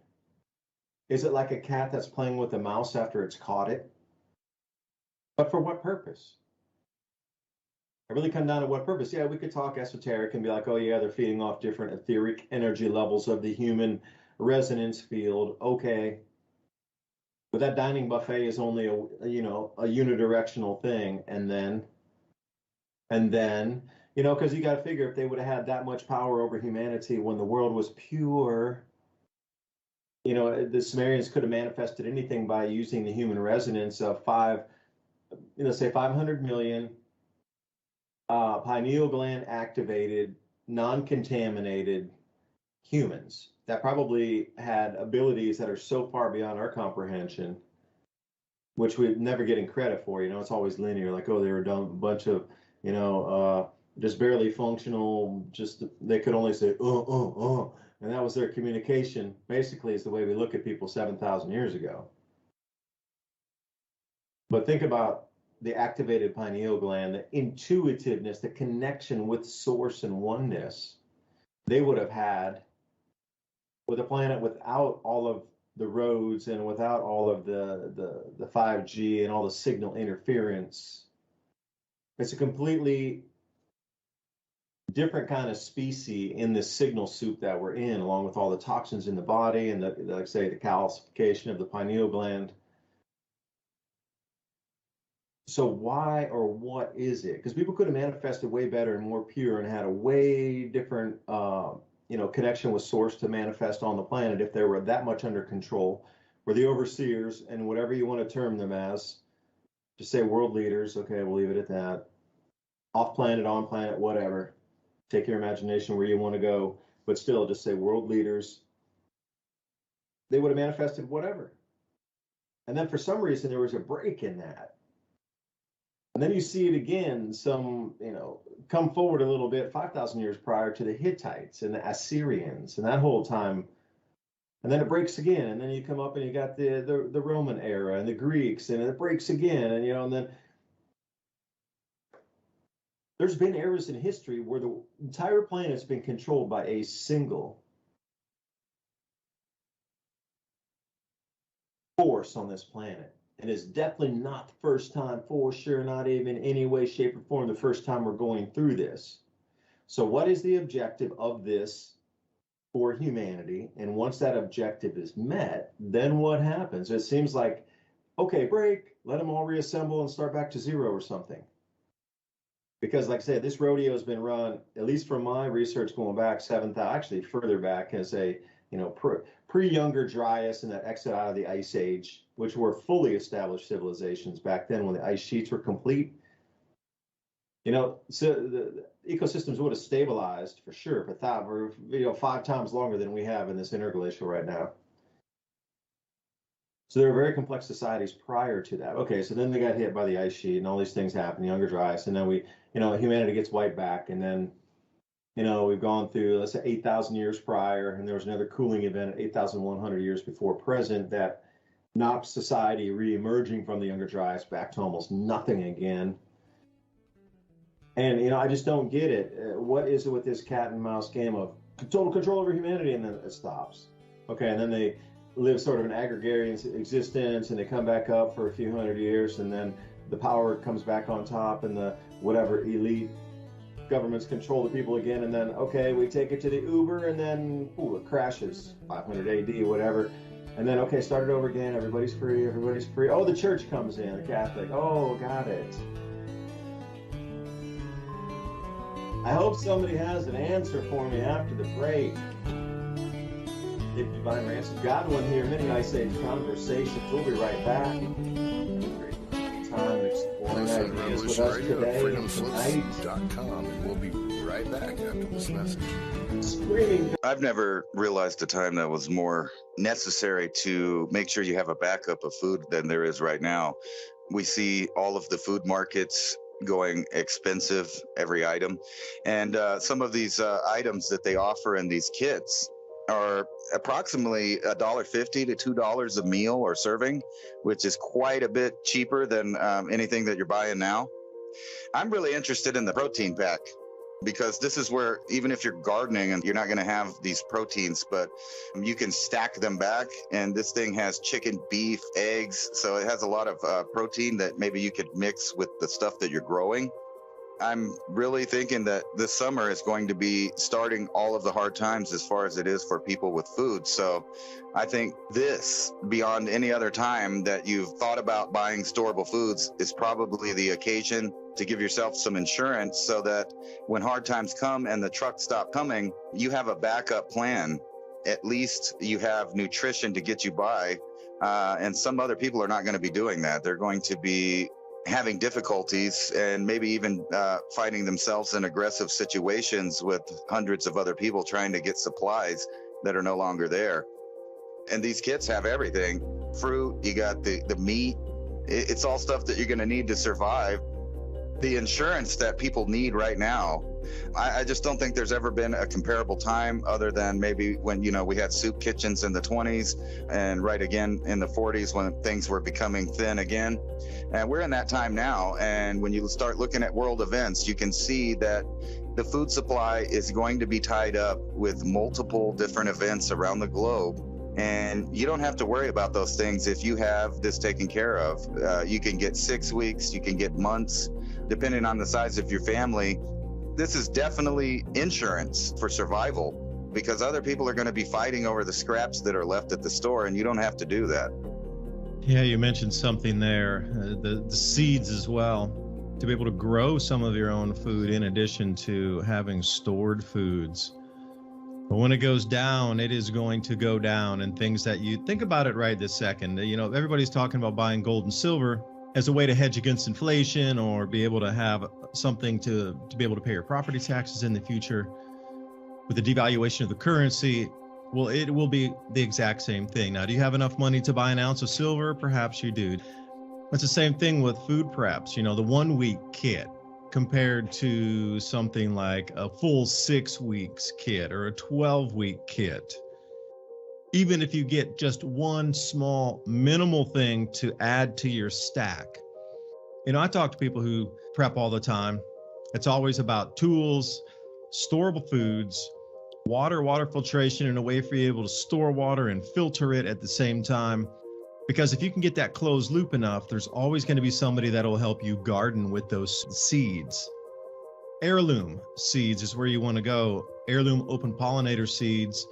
Is it like a cat that's playing with a mouse after it's caught it? But for what purpose? It really comes down to what purpose. Yeah, we could talk esoteric and be like, oh yeah, they're feeding off different etheric energy levels of the human resonance field. Okay. But that dining buffet is only a unidirectional thing. And then, because you got to figure if they would have had that much power over humanity when the world was pure, the Sumerians could have manifested anything by using the human resonance of 500 million pineal gland activated, non-contaminated humans that probably had abilities that are so far beyond our comprehension, which we're never getting credit for. It's always linear, like, oh, they were done a bunch of, just barely functional, just they could only say, and that was their communication, basically, is the way we look at people 7,000 years ago. But think about the activated pineal gland, the intuitiveness, the connection with source and oneness they would have had with a planet without all of the roads and without all of the 5G and all the signal interference. It's a completely different kind of species in this signal soup that we're in, along with all the toxins in the body and like say the calcification of the pineal gland. So why or what is it? Because people could have manifested way better and more pure and had a way different, connection with source to manifest on the planet if they were that much under control, where the overseers and whatever you want to term them as, just say world leaders. Okay, we'll leave it at that. Off planet, on planet, whatever. Take your imagination where you want to go, but still just say world leaders. They would have manifested whatever. And then for some reason, there was a break in that. And then you see it again, come forward a little bit, 5,000 years prior to the Hittites and the Assyrians and that whole time. And then it breaks again. And then you come up and you got the Roman era and the Greeks, and it breaks again. And then there's been eras in history where the entire planet's been controlled by a single force on this planet. And it's definitely not the first time, for sure, not even in any way, shape, or form the first time we're going through this. So what is the objective of this for humanity? And once that objective is met, then what happens? It seems like, okay, break, let them all reassemble and start back to zero or something. Because like I said, this rodeo has been run, at least from my research going back 7,000, actually further back, as a pre-Younger Dryas and that exit out of the Ice Age, which were fully established civilizations back then when the ice sheets were complete. So the ecosystems would have stabilized for sure for 5 times longer than we have in this interglacial right now. So there were very complex societies prior to that. Okay, so then they got hit by the ice sheet and all these things happen, the younger dry ice, and then humanity gets wiped back, and then, we've gone through, let's say, 8,000 years prior, and there was another cooling event 8,100 years before present that knocked society re-emerging from the younger dry ice back to almost nothing again. And, I just don't get it. What is it with this cat and mouse game of total control over humanity, and then it stops? Okay, and then they live sort of an agrarian existence, and they come back up for a few hundred years, and then the power comes back on top, and the whatever elite governments control the people again, and then, okay, we take it to the Uber, and then, it crashes, 500 AD, whatever. And then, okay, start it over again, everybody's free. Oh, the church comes in, the Catholic. Oh, got it. I hope somebody has an answer for me after the break. If DuByne, Ransom Godwin here, many Ice Age conversations. We'll be right back. Time exploring ideas with us today and tonight. And we'll be right back after this message. Screaming. I've never realized a time that was more necessary to make sure you have a backup of food than there is right now. We see all of the food markets going expensive, every item. And some of these items that they offer in these kits are approximately $1.50 to $2 a meal or serving, which is quite a bit cheaper than anything that you're buying now. I'm really interested in the protein pack, because this is where, even if you're gardening and you're not going to have these proteins, but you can stack them back. And this thing has chicken, beef, eggs. So it has a lot of protein that maybe you could mix with the stuff that you're growing. I'm really thinking that this summer is going to be starting all of the hard times as far as it is for people with food. So I think this, beyond any other time that you've thought about buying storable foods, is probably the occasion to give yourself some insurance so that when hard times come and the trucks stop coming, you have a backup plan. At least you have nutrition to get you by. And some other people are not going to be doing that. They're going to be having difficulties and maybe even finding themselves in aggressive situations with hundreds of other people trying to get supplies that are no longer there. And these kits have everything. Fruit, you got the meat. It's all stuff that you're going to need to survive. The insurance that people need right now, I just don't think there's ever been a comparable time other than maybe when, we had soup kitchens in the 20s and right again in the 40s when things were becoming thin again. And we're in that time now. And when you start looking at world events, you can see that the food supply is going to be tied up with multiple different events around the globe. And you don't have to worry about those things if you have this taken care of. You can get 6 weeks, you can get months, depending on the size of your family. This is definitely insurance for survival, because other people are going to be fighting over the scraps that are left at the store, and you don't have to do that. Yeah, you mentioned something there, the seeds as well, to be able to grow some of your own food in addition to having stored foods. But when it goes down, it is going to go down, and things that you think about it right this second. Everybody's talking about buying gold and silver as a way to hedge against inflation or be able to have something to be able to pay your property taxes in the future. With the devaluation of the currency, well, it will be the exact same thing. Now, do you have enough money to buy an ounce of silver? Perhaps you do. It's the same thing with food preps. The 1 week kit compared to something like a full 6 weeks kit or a 12-week kit. Even if you get just one small minimal thing to add to your stack. I talk to people who prep all the time. It's always about tools, storable foods, water filtration, and a way for you able to store water and filter it at the same time. Because if you can get that closed loop enough, there's always going to be somebody that will help you garden with those seeds. Heirloom seeds is where you want to go. Heirloom open pollinator seeds.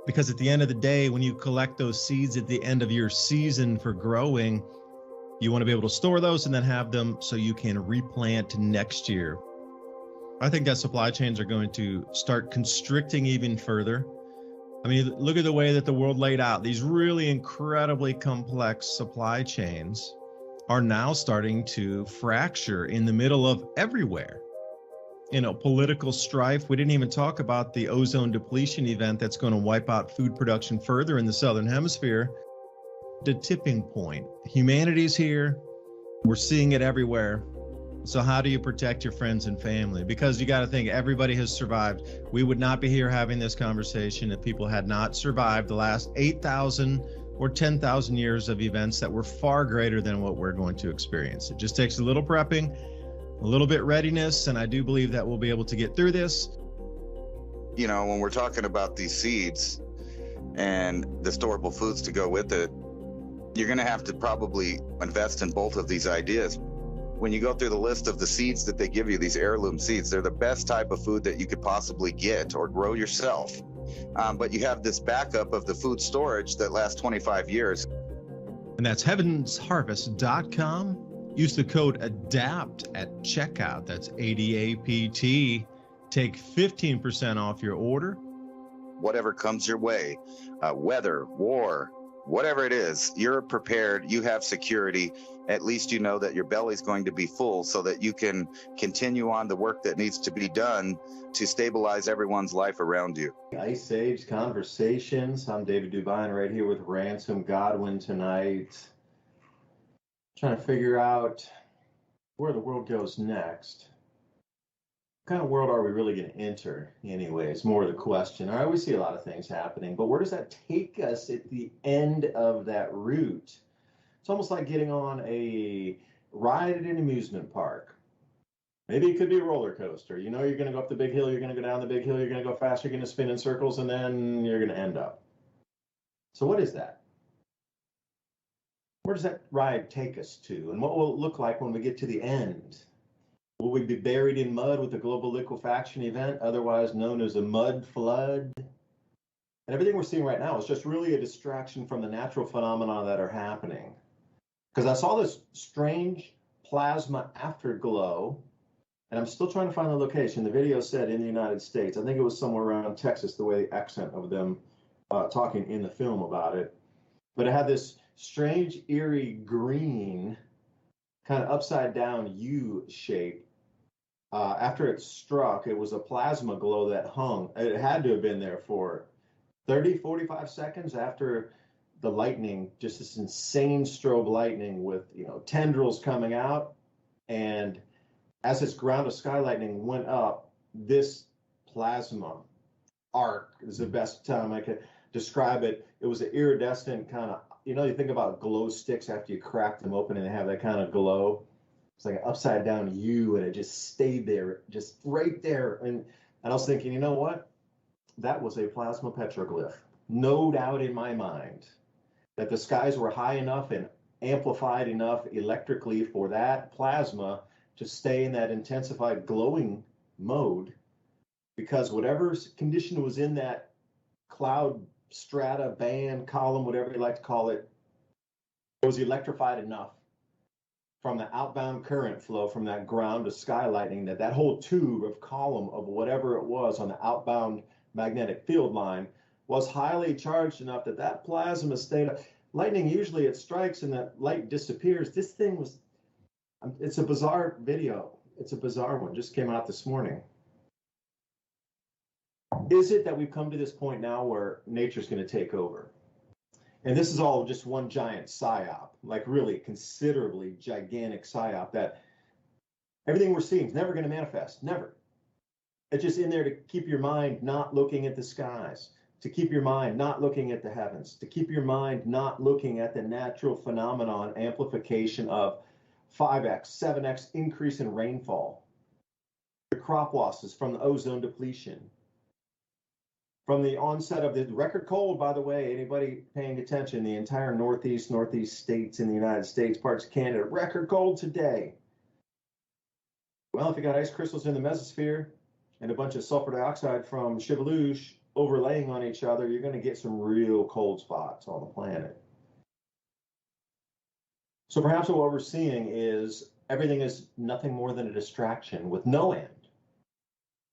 Because at the end of the day, when you collect those seeds at the end of your season for growing, you want to be able to store those and then have them so you can replant next year. I think that supply chains are going to start constricting even further. I mean, look at the way that the world laid out. These really incredibly complex supply chains are now starting to fracture in the middle of everywhere. Political strife. We didn't even talk about the ozone depletion event that's going to wipe out food production further in the Southern Hemisphere. a tipping point. Humanity's here. We're seeing it everywhere. So how do you protect your friends and family? Because you got to think everybody has survived. We would not be here having this conversation if people had not survived the last 8,000 or 10,000 years of events that were far greater than what we're going to experience. It just takes a little prepping, a little bit readiness, and I do believe that we'll be able to get through this. You know, when we're talking about these seeds and the storable foods to go with it, you're going to have to probably invest in both of these ideas. When you go through the list of the seeds that they give you, these heirloom seeds, they're the best type of food that you could possibly get or grow yourself. But you have this backup of the food storage that lasts 25 years. And that's heavensharvest.com. Use the code ADAPT at checkout. That's ADAPT. Take 15% off your order. Whatever comes your way, weather, war, whatever it is, you're prepared, you have security. At least you know that your belly's going to be full so that you can continue on the work that needs to be done to stabilize everyone's life around you. Ice Age Conversations. I'm David DuByne right here with Ransom Godwin tonight. Trying to figure out where the world goes next. What kind of world are we really going to enter anyway? It's more the question. I always see a lot of things happening, but where does that take us at the end of that route? It's almost like getting on a ride at an amusement park. Maybe it could be a roller coaster. You know, you're going to go up the big hill, you're going to go down the big hill, you're going to go fast, you're going to spin in circles, and then you're going to end up. So what is that? Where does that ride take us to? And what will it look like when we get to the end? Will we be buried in mud with a global liquefaction event, otherwise known as a mud flood? And everything we're seeing right now is just really a distraction from the natural phenomena that are happening. Because I saw this strange plasma afterglow, and I'm still trying to find the location. The video said in the United States. I think it was somewhere around Texas, the way the accent of them talking in the film about it. But it had this strange, eerie green, kind of upside down U shape. After it struck, it was a plasma glow that hung. It had to have been there for 30, 45 seconds after the lightning, just this insane strobe lightning with, you know, tendrils coming out. And as this ground of sky lightning went up, this plasma arc is the best time I could describe it. It was an iridescent kind of, you know, you think about glow sticks after you crack them open and they have that kind of glow. It's like an upside down U, and it just stayed there, just right there. And I was thinking, you know what? That was a plasma petroglyph. No doubt in my mind that the skies were high enough and amplified enough electrically for that plasma to stay in that intensified glowing mode, because whatever condition was in that cloud strata, band, column, whatever you like to call it, was electrified enough from the outbound current flow from that ground to sky lightning that that whole tube of column of whatever it was on the outbound magnetic field line was highly charged enough that that plasma stayed. Lightning, usually it strikes and that light disappears. This thing was, it's a bizarre video. It's a bizarre one, just came out this morning. Is it that we've come to this point now where nature's going to take over? And this is all just one giant psyop, like really considerably gigantic psyop that everything we're seeing is never going to manifest, never. It's just in there to keep your mind not looking at the skies, to keep your mind not looking at the heavens, to keep your mind not looking at the natural phenomenon amplification of 5x, 7x increase in rainfall, the crop losses from the ozone depletion, from the onset of the record cold, by the way, anybody paying attention, the entire northeast states in the United States, parts of Canada, record cold today. Well, if you got ice crystals in the mesosphere and a bunch of sulfur dioxide from Chevelluge overlaying on each other, you're going to get some real cold spots on the planet. So perhaps what we're seeing is everything is nothing more than a distraction with no end.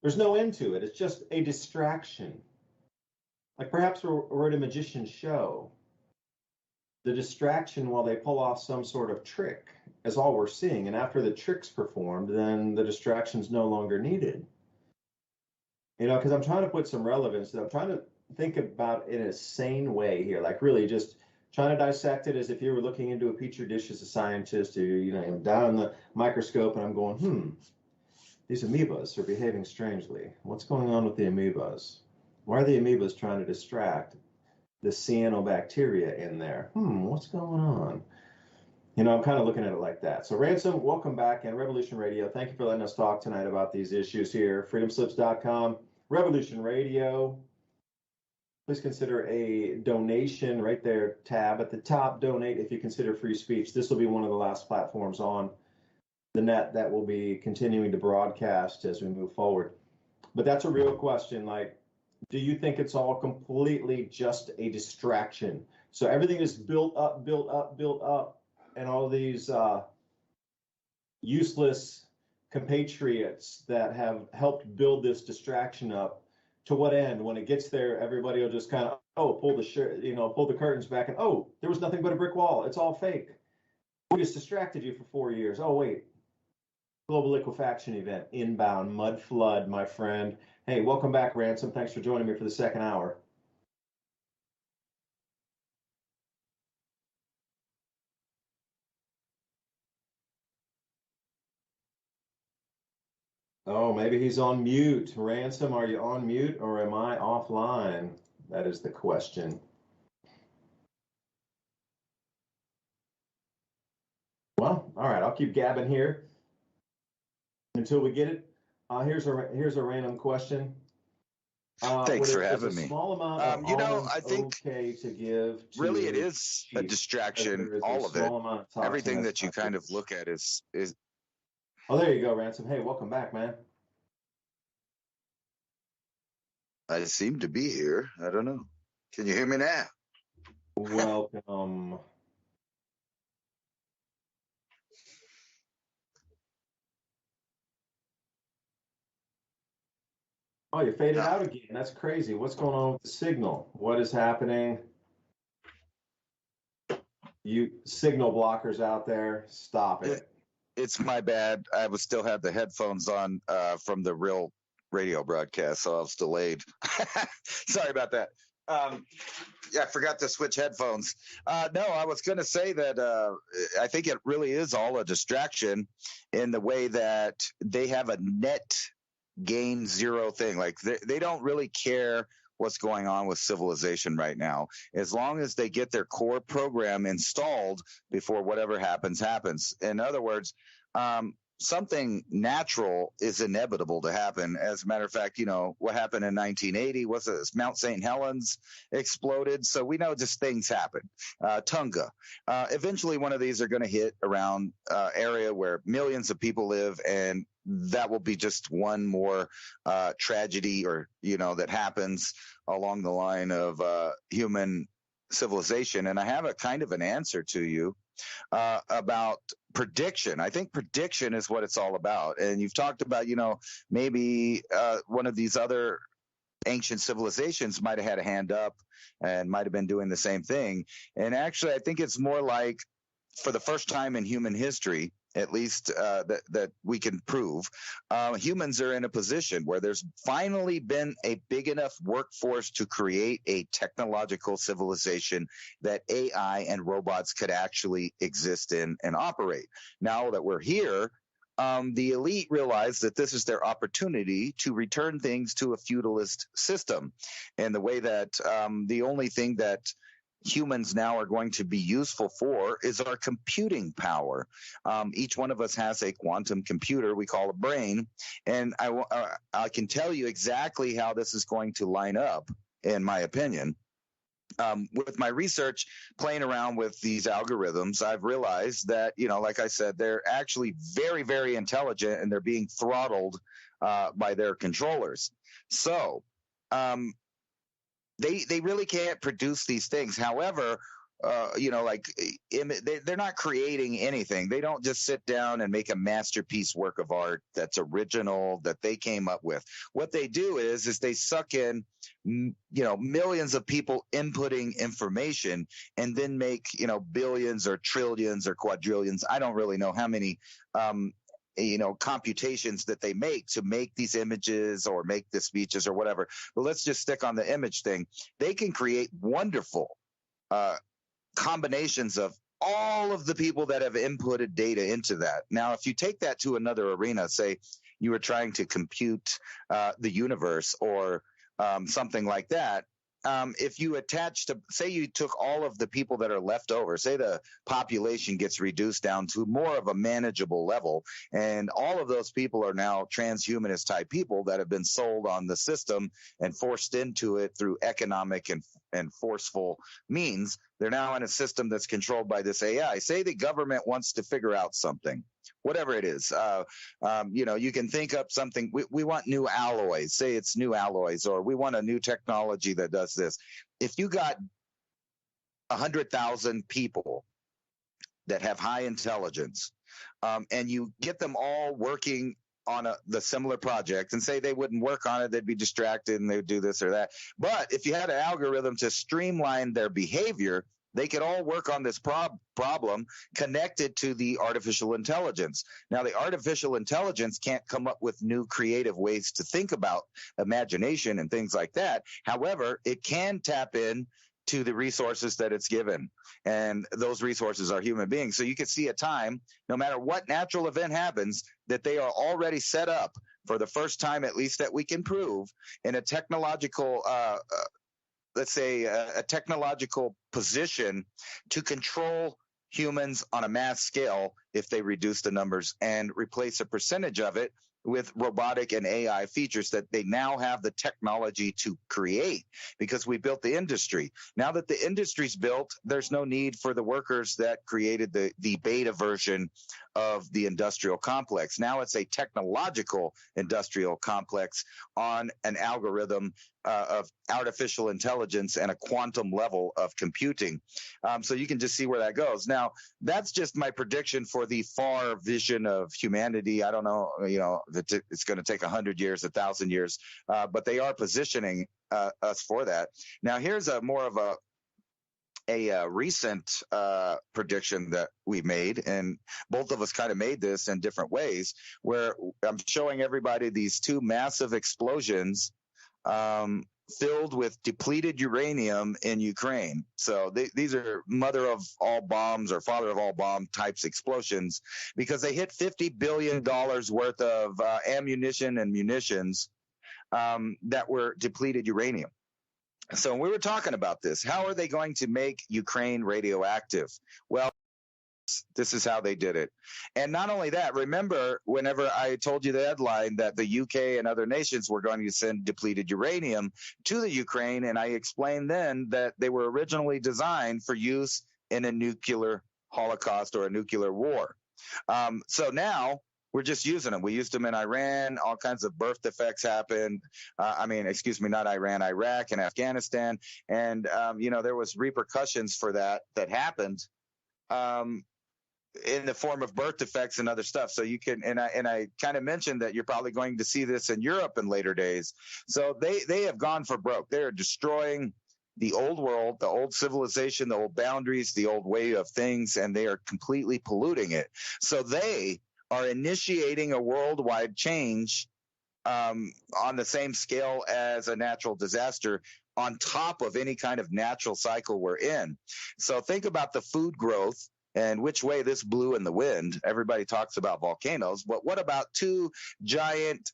There's no end to it. It's just a distraction. Like perhaps we're at a magician's show. The distraction while they pull off some sort of trick is all we're seeing. And after the trick's performed, then the distraction's no longer needed. You know, because I'm trying to put some relevance. I'm trying to think about it in a sane way here, like really just trying to dissect it as if you were looking into a petri dish as a scientist, or, down in the microscope, and I'm going, these amoebas are behaving strangely. What's going on with the amoebas? Why are the amoebas trying to distract the cyanobacteria in there? What's going on? I'm kind of looking at it like that. So Ransom, welcome back, and Revolution Radio. Thank you for letting us talk tonight about these issues here. freedomslips.com, Revolution Radio. Please consider a donation right there, tab at the top, donate if you consider free speech. This will be one of the last platforms on the net that will be continuing to broadcast as we move forward. But that's a real question. Like, do you think it's all completely just a distraction? So everything is built up, and all these useless compatriots that have helped build this distraction up, to what end? When it gets there, everybody will just kind of, pull the curtains back, and there was nothing but a brick wall. It's all fake. We just distracted you for 4 years. Oh, wait. Global liquefaction event, inbound, mud flood, my friend. Hey, welcome back, Ransom. Thanks for joining me for the second hour. Oh, maybe he's on mute. Ransom, are you on mute or am I offline? That is the question. Well, all right, I'll keep gabbing here until we get it. Here's a random question. Thanks for having me. Small amount of I think okay to give to really it is a distraction, all of it. Everything that you kind of look at is. Oh, there you go, Ransom. Hey, welcome back, man. I seem to be here. I don't know. Can you hear me now? Welcome. Oh, you faded out again. That's crazy. What's going on with the signal? What is happening? You signal blockers out there, stop it. It's my bad. I still had the headphones on from the real radio broadcast, so I was delayed. Sorry about that. I forgot to switch headphones. No, I was going to say that I think it really is all a distraction in the way that they have a net gain zero thing. Like they don't really care what's going on with civilization right now, as long as they get their core program installed before whatever happens. In other words, something natural is inevitable to happen. As a matter of fact, what happened in 1980 was Mount St. Helens exploded. So we know just things happen. Tunga. Eventually one of these are going to hit around area where millions of people live, and that will be just one more tragedy that happens along the line of human civilization. And I have a kind of an answer to you about prediction. I think prediction is what it's all about. And you've talked about, maybe one of these other ancient civilizations might have had a hand up and might have been doing the same thing. And actually, I think it's more like, for the first time in human history, at least that we can prove, humans are in a position where there's finally been a big enough workforce to create a technological civilization that AI and robots could actually exist in and operate. Now that we're here, the elite realize that this is their opportunity to return things to a feudalist system, and the way that the only thing that humans now are going to be useful for is our computing power. Each one of us has a quantum computer we call a brain, and I can tell you exactly how this is going to line up, in my opinion. With my research playing around with these algorithms, I've realized that, like I said, they're actually very, very intelligent, and they're being throttled by their controllers. So they really can't produce these things. However, they're not creating anything. They don't just sit down and make a masterpiece work of art that's original, that they came up with. What they do is they suck in, millions of people inputting information, and then make, billions or trillions or quadrillions. I don't really know how many, computations that they make to make these images or make the speeches or whatever. But let's just stick on the image thing. They can create wonderful combinations of all of the people that have inputted data into that. Now, if you take that to another arena, say you were trying to compute the universe or something like that, if you attach to, say you took all of the people that are left over, say the population gets reduced down to more of a manageable level, and all of those people are now transhumanist type people that have been sold on the system and forced into it through economic and forceful means. They're now in a system that's controlled by this AI. Say the government wants to figure out something, whatever it is. You can think up something. We want new alloys. Say it's new alloys, or we want a new technology that does this. If you got 100,000 people that have high intelligence, and you get them all working on the similar project, and say they wouldn't work on it, they'd be distracted and they would do this or that. But if you had an algorithm to streamline their behavior, they could all work on this problem connected to the artificial intelligence. Now, the artificial intelligence can't come up with new creative ways to think about imagination and things like that. However, it can tap in to the resources that it's given, and those resources are human beings. So you could see a time, no matter what natural event happens, that they are already set up for the first time, at least that we can prove, in a technological let's say a technological position to control humans on a mass scale if they reduce the numbers and replace a percentage of it with robotic and AI features that they now have the technology to create, because we built the industry. Now that the industry's built, there's no need for the workers that created the beta version of the industrial complex. Now it's a technological industrial complex on an algorithm of artificial intelligence and a quantum level of computing. So you can just see where that goes. Now, that's just my prediction for the far vision of humanity. I don't know, it's going to take 100 years, 1,000 years, but they are positioning us for that. Now, here's more of a recent prediction that we made, and both of us kind of made this in different ways, where I'm showing everybody these two massive explosions filled with depleted uranium in Ukraine. So these are mother of all bombs or father of all bomb types explosions, because they hit $50 billion worth of ammunition and munitions that were depleted uranium. So we were talking about this. How are they going to make Ukraine radioactive? Well, this is how they did it. And not only that, remember whenever I told you the headline that the UK and other nations were going to send depleted uranium to the Ukraine, and I explained then that they were originally designed for use in a nuclear holocaust or a nuclear war. So now we're just using them. We used them in Iran. All kinds of birth defects happened. Not Iran, Iraq and Afghanistan. And, there was repercussions for that happened in the form of birth defects and other stuff. So you can, and I kind of mentioned that you're probably going to see this in Europe in later days. So they have gone for broke. They are destroying the old world, the old civilization, the old boundaries, the old way of things, and they are completely polluting it. So they are initiating a worldwide change on the same scale as a natural disaster, on top of any kind of natural cycle we're in. So think about the food growth and which way this blew in the wind. Everybody talks about volcanoes, but what about two giant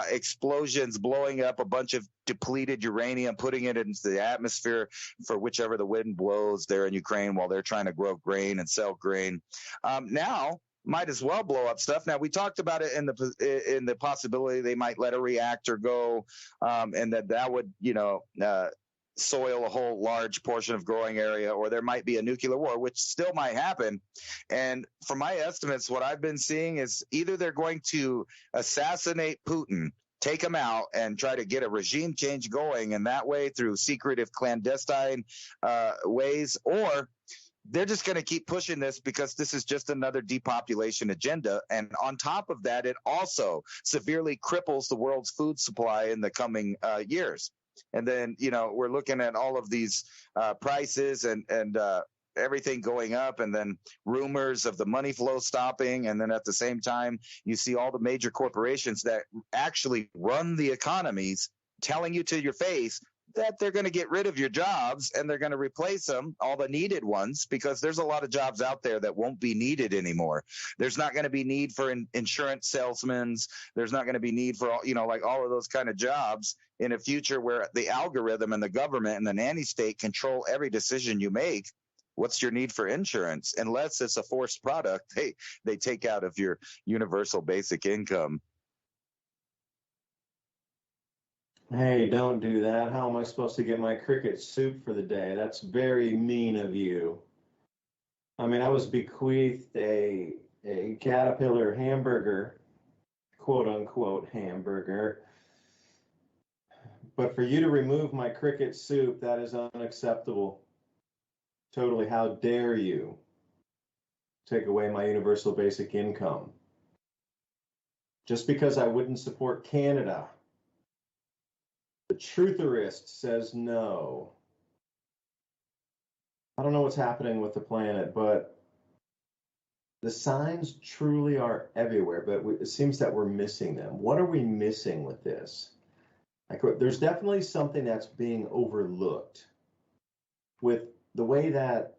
explosions blowing up a bunch of depleted uranium, putting it into the atmosphere for whichever the wind blows there in Ukraine while they're trying to grow grain and sell grain? Now might as well blow up stuff. Now, we talked about it in the possibility they might let a reactor go, and that would, soil a whole large portion of growing area, or there might be a nuclear war, which still might happen. And from my estimates, what I've been seeing is either they're going to assassinate Putin, take him out, and try to get a regime change going, and that way through secretive, clandestine ways, or they're just going to keep pushing this because this is just another depopulation agenda. And on top of that, it also severely cripples the world's food supply in the coming years. And then, we're looking at all of these prices and everything going up, and then rumors of the money flow stopping. And then at the same time, you see all the major corporations that actually run the economies telling you to your face, that they're going to get rid of your jobs and they're going to replace them, all the needed ones, because there's a lot of jobs out there that won't be needed anymore. There's not going to be need for insurance salesmen. There's not going to be need for, like all of those kind of jobs in a future where the algorithm and the government and the nanny state control every decision you make. What's your need for insurance? Unless it's a forced product, they take out of your universal basic income. Hey, don't do that. How am I supposed to get my cricket soup for the day? That's very mean of you. I mean, I was bequeathed a caterpillar hamburger, quote unquote hamburger. But for you to remove my cricket soup, that is unacceptable. Totally. How dare you take away my universal basic income? Just because I wouldn't support Canada. The trutherist says no. I don't know what's happening with the planet, but the signs truly are everywhere, but it seems that we're missing them. What are we missing with this? Like, there's definitely something that's being overlooked with the way that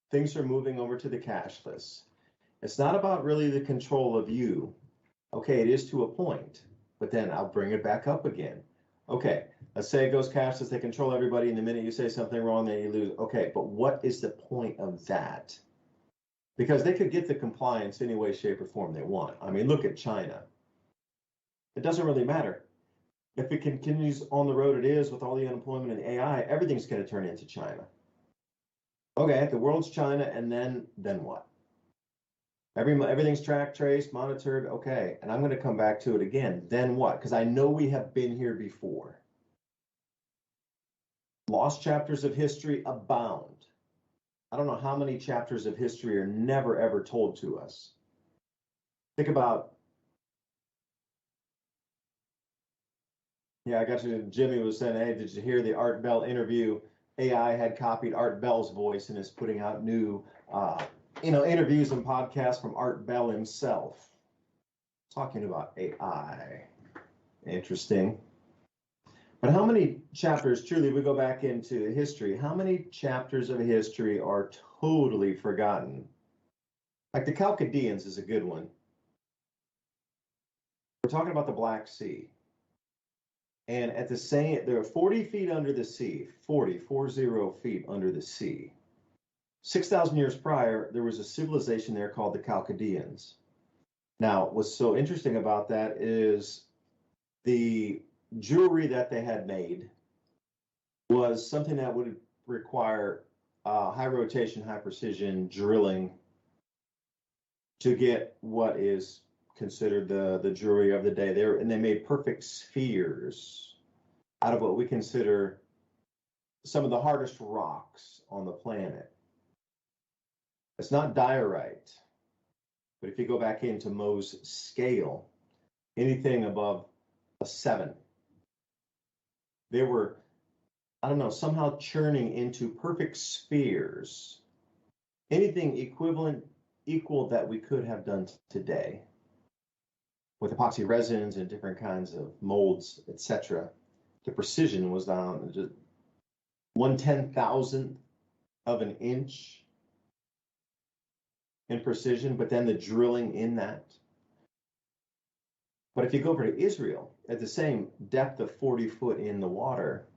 things are moving over to the cashless. It's not about really the control of you. Okay, it is to a point, but then I'll bring it back up again. Okay, let's say it goes cashless, they control everybody, and the minute you say something wrong, then you lose. Okay, but what is the point of that? Because they could get the compliance any way, shape, or form they want. I mean, look at China. It doesn't really matter. If it continues on the road it is with all the unemployment and AI, everything's going to turn into China. Okay, the world's China, and then what? Everything's tracked, traced, monitored. Okay, and I'm going to come back to it again. Then what? Because I know we have been here before. Lost chapters of history abound. I don't know how many chapters of history are never, ever told to us. Think about, I got you. Jimmy was saying, hey, did you hear the Art Bell interview? AI had copied Art Bell's voice and is putting out new interviews and podcasts from Art Bell himself. Talking about AI. Interesting. But how many chapters, truly, we go back into history, how many chapters of history are totally forgotten? Like the Chaldeans is a good one. We're talking about the Black Sea. And at the same, they're 40 feet under the sea, 40 feet under the sea. 6,000 years prior, there was a civilization there called the Chaldeans. Now, what's so interesting about that is the jewelry that they had made was something that would require high rotation, high precision drilling to get what is considered the jewelry of the day. They made perfect spheres out of what we consider some of the hardest rocks on the planet. It's not diorite, but if you go back into Mohs scale, anything above a 7, they were, somehow churning into perfect spheres, anything equal that we could have done today with epoxy resins and different kinds of molds, etc. The precision was down just 1/10,000th of an inch in precision, but then the drilling in that. But if you go over to Israel, at the same depth of 40 foot in the water,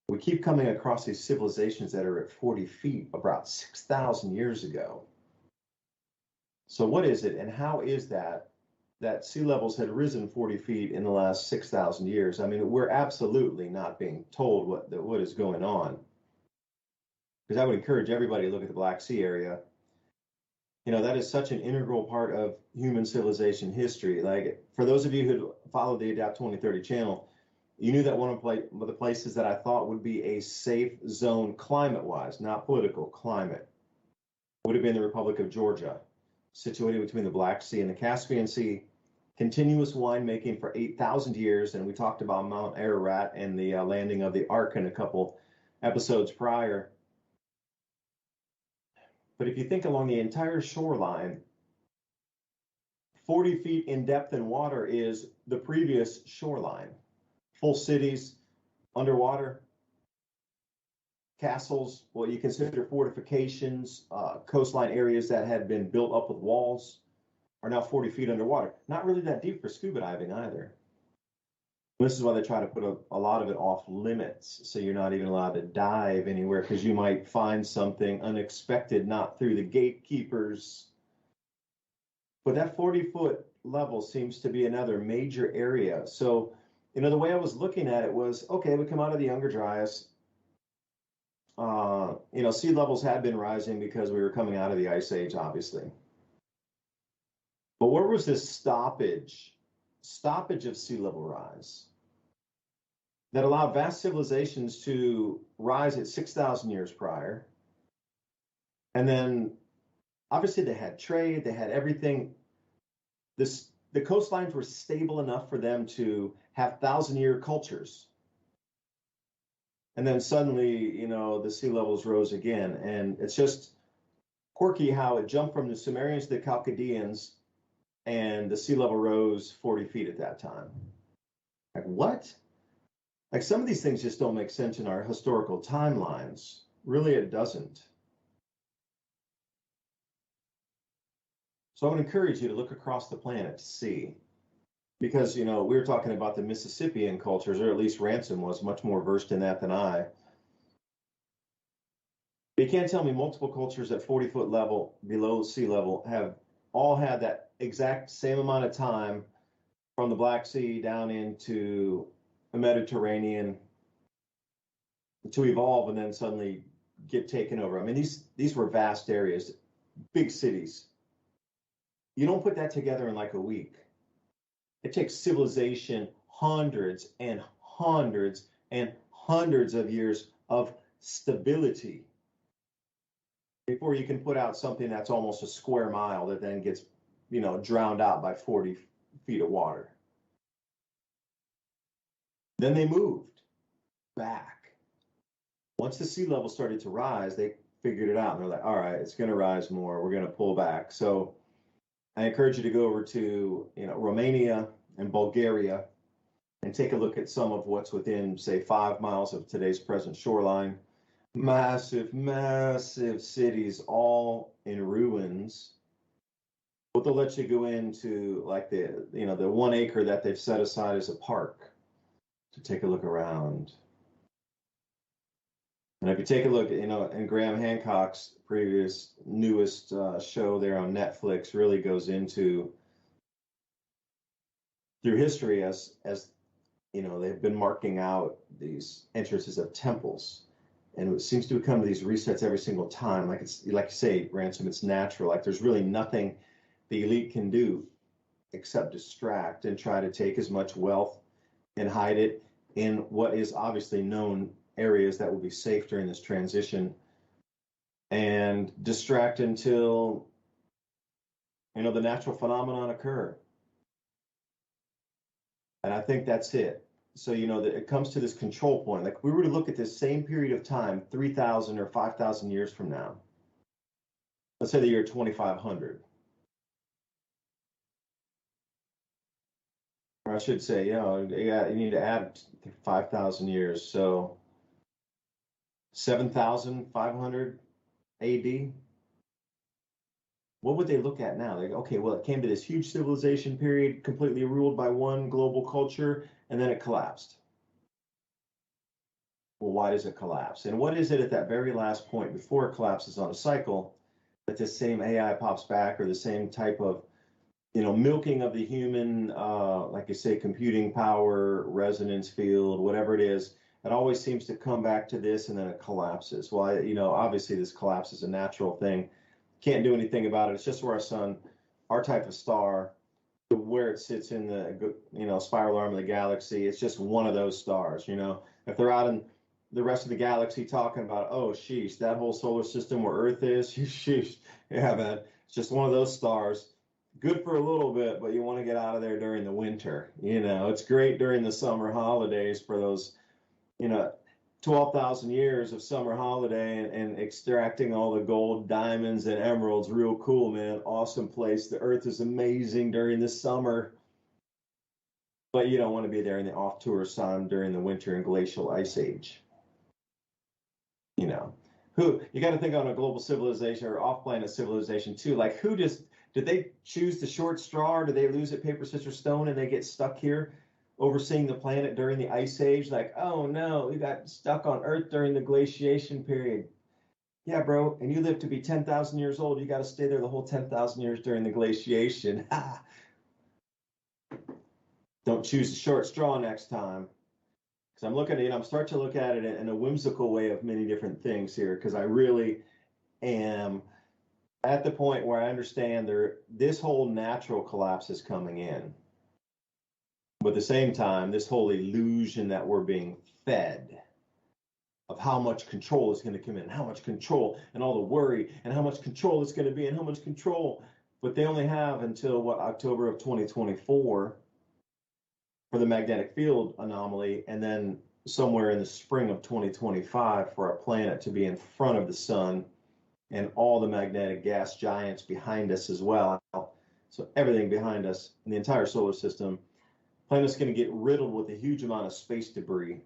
we keep coming across these civilizations that are at 40 feet about 6,000 years ago. So what is it, and how is that sea levels had risen 40 feet in the last 6,000 years? I mean, we're absolutely not being told what is going on. Because I would encourage everybody to look at the Black Sea area. That is such an integral part of human civilization history. Like, for those of you who follow the Adapt 2030 channel, you knew that one of the places that I thought would be a safe zone climate-wise, not political, climate, would have been the Republic of Georgia, situated between the Black Sea and the Caspian Sea, continuous winemaking for 8,000 years. And we talked about Mount Ararat and the landing of the Ark in a couple episodes prior. But if you think along the entire shoreline, 40 feet in depth in water is the previous shoreline. Full cities, underwater, castles, what you consider fortifications, coastline areas that had been built up with walls are now 40 feet underwater. Not really that deep for scuba diving either. This is why they try to put a lot of it off limits, so you're not even allowed to dive anywhere because you might find something unexpected, not through the gatekeepers. But that 40-foot level seems to be another major area. So, the way I was looking at it was, okay, we come out of the Younger Dryas. Sea levels had been rising because we were coming out of the Ice Age, obviously. But where was this stoppage of sea level rise that allowed vast civilizations to rise at 6,000 years prior? And then, obviously, they had trade, they had everything. The coastlines were stable enough for them to have 1,000-year cultures. And then suddenly, the sea levels rose again. And it's just quirky how it jumped from the Sumerians to the Chaldeans, and the sea level rose 40 feet at that time. Like, what? Like, some of these things just don't make sense in our historical timelines. Really, it doesn't. So I would encourage you to look across the planet to see. Because, we were talking about the Mississippian cultures, or at least Ransom was much more versed in that than I. But you can't tell me multiple cultures at 40-foot level, below sea level, have all had that exact same amount of time from the Black Sea down into the Mediterranean to evolve and then suddenly get taken over. I mean, these were vast areas, big cities. You don't put that together in like a week. It takes civilization hundreds and hundreds and hundreds of years of stability before you can put out something that's almost a square mile that then gets, drowned out by 40 feet of water. Then they moved back. Once the sea level started to rise, they figured it out. And they're like, all right, it's going to rise more. We're going to pull back. So I encourage you to go over to, Romania and Bulgaria and take a look at some of what's within, say, 5 miles of today's present shoreline. Massive, massive cities, all in ruins. But they'll let you go into like the 1 acre that they've set aside as a park to take a look around. And if you take a look, and Graham Hancock's newest show there on Netflix really goes into through history as they've been marking out these entrances of temples. And it seems to come to these resets every single time. Like you say, Ransom, it's natural. Like there's really nothing the elite can do except distract and try to take as much wealth and hide it in what is obviously known areas that will be safe during this transition, and distract until the natural phenomenon occur. And I think that's it. So that it comes to this control point. Like we were to look at this same period of time 3,000 or 5,000 years from now, let's say the year 2500, or I should say, you need to add 5,000 years, so 7,500 AD. What would they look at now? Like, okay, well, it came to this huge civilization period, completely ruled by one global culture, and then it collapsed. Well, why does it collapse? And what is it at that very last point before it collapses on a cycle that this same AI pops back, or the same type of, milking of the human, like you say, computing power, resonance field, whatever it is, it always seems to come back to this and then it collapses. Well, obviously this collapse is a natural thing. Can't do anything about it. It's just where our sun, our type of star, where it sits in the, spiral arm of the galaxy, it's just one of those stars, If they're out in the rest of the galaxy talking about, oh, sheesh, that whole solar system where Earth is, sheesh, yeah, man, it's just one of those stars. Good for a little bit, but you want to get out of there during the winter. It's great during the summer holidays for those, 12,000 years of summer holiday and extracting all the gold, diamonds, and emeralds. Real cool, man. Awesome place. The Earth is amazing during the summer. but you don't want to be there in the off-tour sun during the winter and glacial ice age. You know, you got to think on a global civilization or off-planet civilization too. Like, did they choose the short straw, or did they lose it paper, scissors, stone, and they get stuck here overseeing the planet during the ice age? Like, oh no, we got stuck on Earth during the glaciation period. Yeah, bro, and you live to be 10,000 years old. You got to stay there the whole 10,000 years during the glaciation. Don't choose the short straw next time. Because I'm looking at it, I'm starting to look at it in a whimsical way of many different things here, because I really am at the point where I understand this whole natural collapse is coming in. But at the same time, this whole illusion that we're being fed of how much control is going to come in, how much control, and all the worry, and how much control it's going to be, and how much control. But they only have until October of 2024 for the magnetic field anomaly, and then somewhere in the spring of 2025 for our planet to be in front of the sun and all the magnetic gas giants behind us as well. So everything behind us in the entire solar system, planet's going to get riddled with a huge amount of space debris.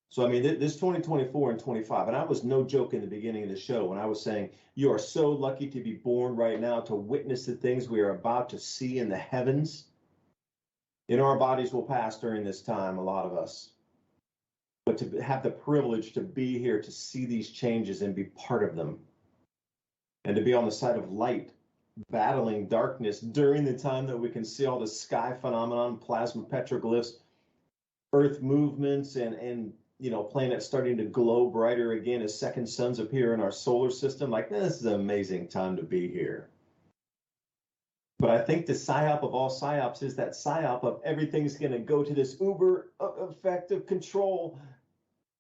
So, I mean, this 2024 and 25, and I was no joke in the beginning of the show when I was saying, you are so lucky to be born right now to witness the things we are about to see in the heavens. You know, our bodies will pass during this time, a lot of us. But to have the privilege to be here to see these changes and be part of them, and to be on the side of light, battling darkness during the time that we can see all the sky phenomenon, plasma petroglyphs, Earth movements, and you know, planets starting to glow brighter again as second suns appear in our solar system. Like, this is an amazing time to be here. But I think the psyop of all psyops is that psyop of everything's going to go to this uber effective control,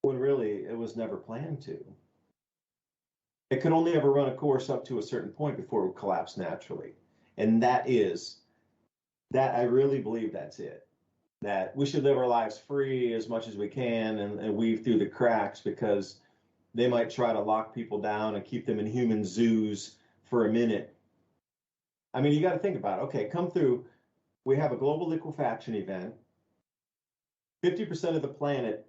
when really it was never planned to. It could only ever run a course up to a certain point before it would collapse naturally. And that I really believe that's it. That we should live our lives free as much as we can and weave through the cracks, because they might try to lock people down and keep them in human zoos for a minute. I mean, you got to think about it. Okay, come through. We have a global liquefaction event. 50% of the planet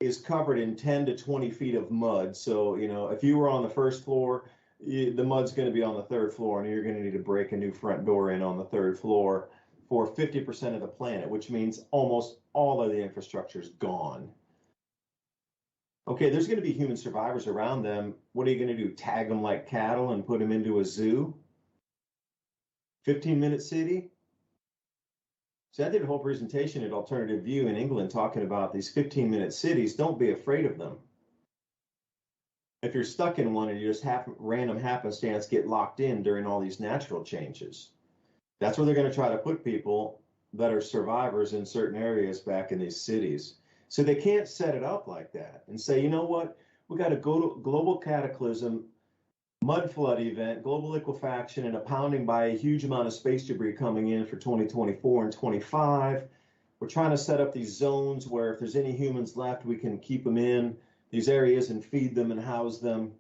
is covered in 10 to 20 feet of mud. So, you know, if you were on the first floor, the mud's going to be on the third floor, and you're going to need to break a new front door in on the third floor for 50% of the planet, which means almost all of the infrastructure is gone. Okay, there's going to be human survivors around them. What are you going to do? Tag them like cattle and put them into a zoo? 15-minute city? So I did a whole presentation at Alternative View in England talking about these 15-minute cities. Don't be afraid of them. If you're stuck in one and you just random happenstance get locked in during all these natural changes, that's where they're going to try to put people that are survivors in certain areas back in these cities. So they can't set it up like that and say, you know what, we got a global cataclysm, mud flood event, global liquefaction, and a pounding by a huge amount of space debris coming in for 2024 and 25. We're trying to set up these zones where if there's any humans left, we can keep them in these areas and feed them and house them.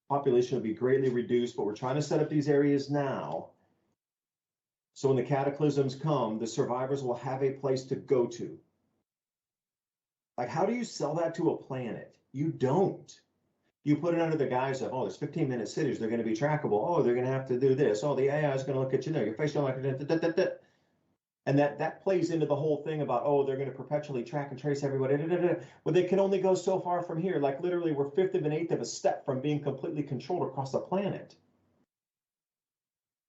Population will be greatly reduced, but we're trying to set up these areas now. So when the cataclysms come, the survivors will have a place to go to. Like, how do you sell that to a planet? You don't. You put it under the guise of, oh, there's 15-minute cities, they're going to be trackable. Oh, they're going to have to do this. Oh, the AI is going to look at you there. Your facial recognition, and that plays into the whole thing about, oh, they're going to perpetually track and trace everybody. Well, they can only go so far from here. Like, literally, we're fifth of an eighth of a step from being completely controlled across the planet.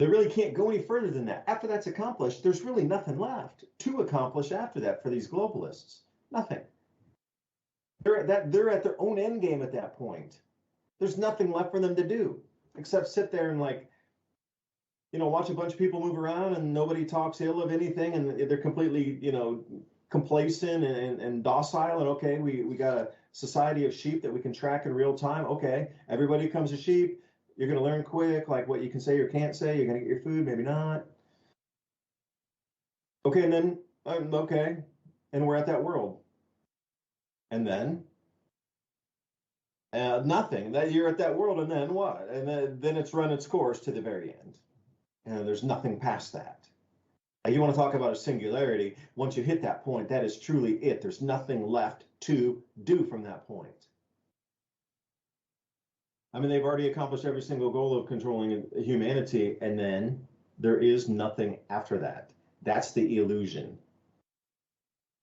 They really can't go any further than that. After that's accomplished, there's really nothing left to accomplish after that for these globalists. Nothing. They're at their own end game at that point. There's nothing left for them to do except sit there and, like, you know, watch a bunch of people move around and nobody talks ill of anything, and they're completely, you know, complacent and docile. And okay, we got a society of sheep that we can track in real time. Okay, everybody becomes a sheep. You're going to learn quick, like what you can say or can't say. You're going to get your food, maybe not. Okay, and then, okay, and we're at that world. And then nothing. That you're at that world, and then what? And then it's run its course to the very end. And there's nothing past that. You want to talk about a singularity. Once you hit that point, that is truly it. There's nothing left to do from that point. I mean, they've already accomplished every single goal of controlling humanity, and then there is nothing after that. That's the illusion.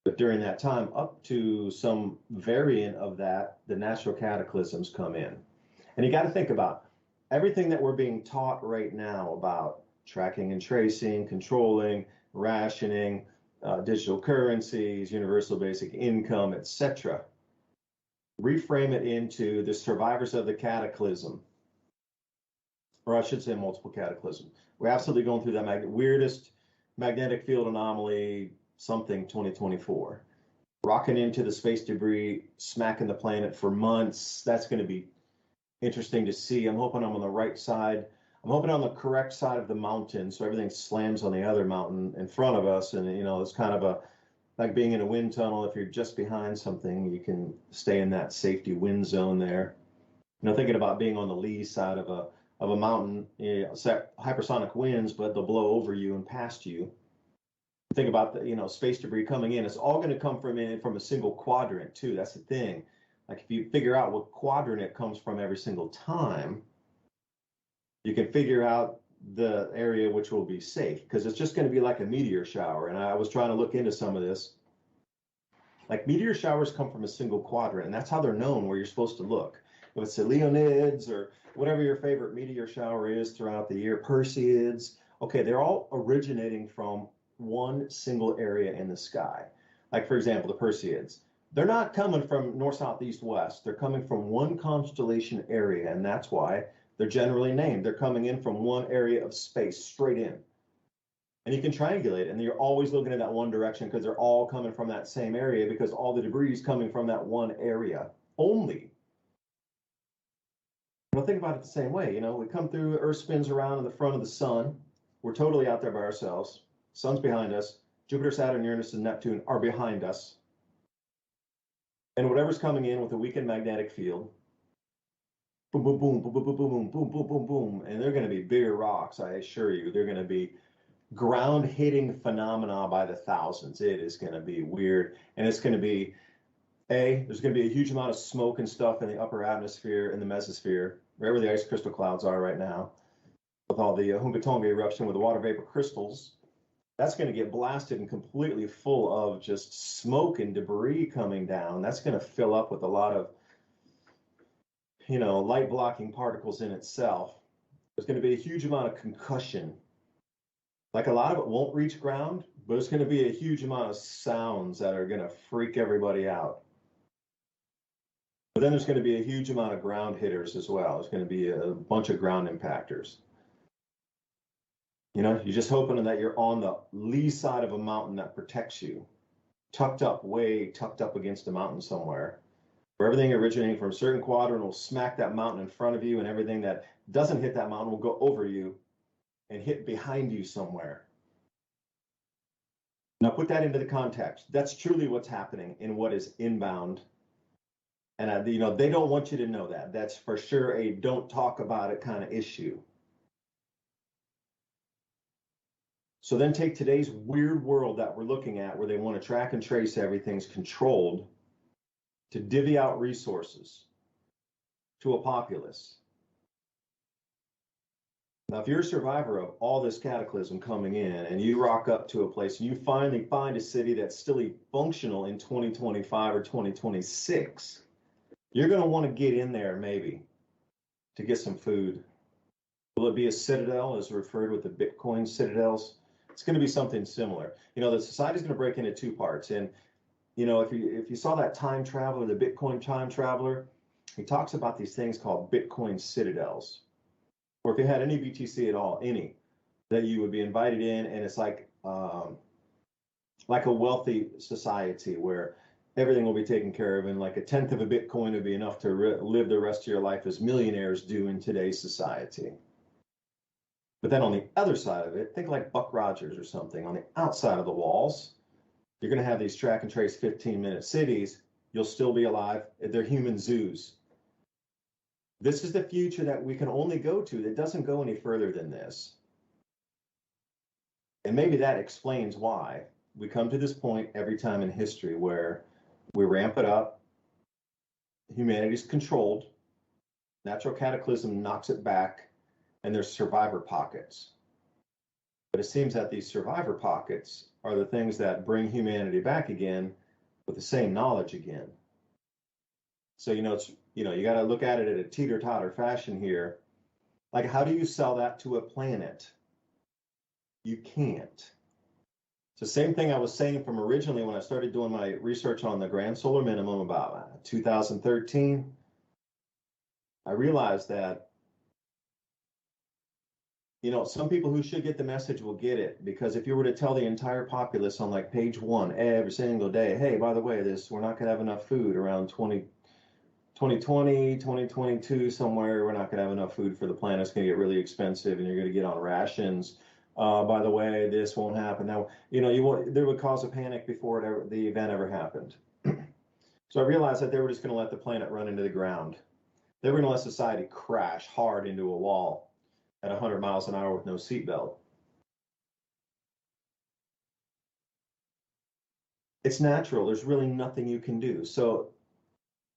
But during that time, up to some variant of that, the natural cataclysms come in. And you got to think about everything that we're being taught right now about tracking and tracing, controlling, rationing, digital currencies, universal basic income, etc. Reframe it into the survivors of the cataclysm, or I should say multiple cataclysm. We're absolutely going through that weirdest magnetic field anomaly, something 2024. Rocking into the space debris, smacking the planet for months. That's going to be interesting to see. I'm hoping I'm on the right side. I'm hoping on the correct side of the mountain, so everything slams on the other mountain in front of us. And, you know, it's kind of like being in a wind tunnel. If you're just behind something, you can stay in that safety wind zone there. You know, thinking about being on the lee side of a mountain, you know, hypersonic winds, but they'll blow over you and past you. Think about the, you know, space debris coming in. It's all going to come from a single quadrant too. That's the thing. Like if you figure out what quadrant it comes from every single time, you can figure out the area which will be safe, because it's just going to be like a meteor shower. And I was trying to look into some of this. Like meteor showers come from a single quadrant, and that's how they're known, where you're supposed to look. If it's the Leonids or whatever your favorite meteor shower is throughout the year, Perseids, okay, they're all originating from one single area in the sky. Like for example, the Perseids. They're not coming from north, south, east, west. They're coming from one constellation area, and that's why they're generally named. They're coming in from one area of space, straight in. And you can triangulate, and you're always looking in that one direction because they're all coming from that same area, because all the debris is coming from that one area only. Well, think about it the same way. You know, we come through, Earth spins around in the front of the sun. We're totally out there by ourselves. Sun's behind us. Jupiter, Saturn, Uranus, and Neptune are behind us. And whatever's coming in with a weakened magnetic field, boom, boom, boom, boom, boom, boom, boom, boom, boom, boom, boom. And they're going to be bigger rocks, I assure you. They're going to be ground hitting phenomena by the thousands. It is going to be weird. And it's going to be, there's going to be a huge amount of smoke and stuff in the upper atmosphere, in the mesosphere, wherever the ice crystal clouds are right now, with all the Humbatonga eruption with the water vapor crystals. That's going to get blasted and completely full of just smoke and debris coming down. That's going to fill up with a lot of, you know, light blocking particles in itself. There's going to be a huge amount of concussion. Like a lot of it won't reach ground, but it's going to be a huge amount of sounds that are going to freak everybody out. But then there's going to be a huge amount of ground hitters as well. There's going to be a bunch of ground impactors. You know, you're just hoping that you're on the lee side of a mountain that protects you, tucked up, way tucked up against a mountain somewhere, where everything originating from a certain quadrant will smack that mountain in front of you, and everything that doesn't hit that mountain will go over you and hit behind you somewhere. Now put that into the context. That's truly what's happening in what is inbound. And, you know, they don't want you to know that. That's for sure a don't talk about it kind of issue. So then take today's weird world that we're looking at, where they want to track and trace everything's controlled, to divvy out resources to a populace. Now, if you're a survivor of all this cataclysm coming in, and you rock up to a place and you finally find a city that's still functional in 2025 or 2026, you're going to want to get in there maybe to get some food. Will it be a citadel, as referred with the Bitcoin citadels? It's going to be something similar. You know, the society is going to break into two parts. And, you know, if you saw that time traveler, the Bitcoin time traveler, he talks about these things called Bitcoin citadels. Or if you had any BTC at all, any, that you would be invited in, and it's like a wealthy society where everything will be taken care of, and like a tenth of a Bitcoin would be enough to live the rest of your life as millionaires do in today's society. But then on the other side of it, think like Buck Rogers or something. On the outside of the walls, you're going to have these track and trace 15-minute cities. You'll still be alive. They're human zoos. This is the future that we can only go to. That doesn't go any further than this. And maybe that explains why we come to this point every time in history where we ramp it up, humanity's controlled, natural cataclysm knocks it back, and there's survivor pockets. But it seems that these survivor pockets are the things that bring humanity back again with the same knowledge again. So, you got to look at it in a teeter-totter fashion here. Like, how do you sell that to a planet? You can't. It's the same thing I was saying from originally when I started doing my research on the grand solar minimum about 2013. I realized that, some people who should get the message will get it, because if you were to tell the entire populace on like page 1 every single day, hey, by the way, we're not going to have enough food around 2020, 2022, somewhere, we're not going to have enough food for the planet. It's going to get really expensive and you're going to get on rations. By the way, this won't happen. Now, there would cause a panic before the event ever happened. So I realized that they were just going to let the planet run into the ground. They were going to let society crash hard into a wall at 100 miles an hour with no seatbelt. It's natural. There's really nothing you can do. So,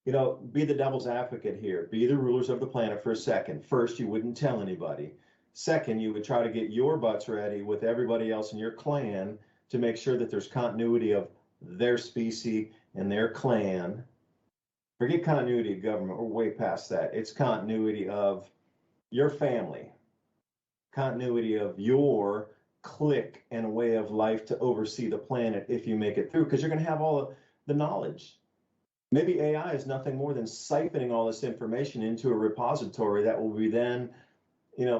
be the devil's advocate here. Be the rulers of the planet for a second. First, you wouldn't tell anybody. Second, you would try to get your butts ready with everybody else in your clan to make sure that there's continuity of their species and their clan. Forget continuity of government. We're way past that. It's continuity of your family, continuity of your clique and way of life to oversee the planet if you make it through, because you're going to have all of the knowledge. Maybe AI is nothing more than siphoning all this information into a repository that will be then,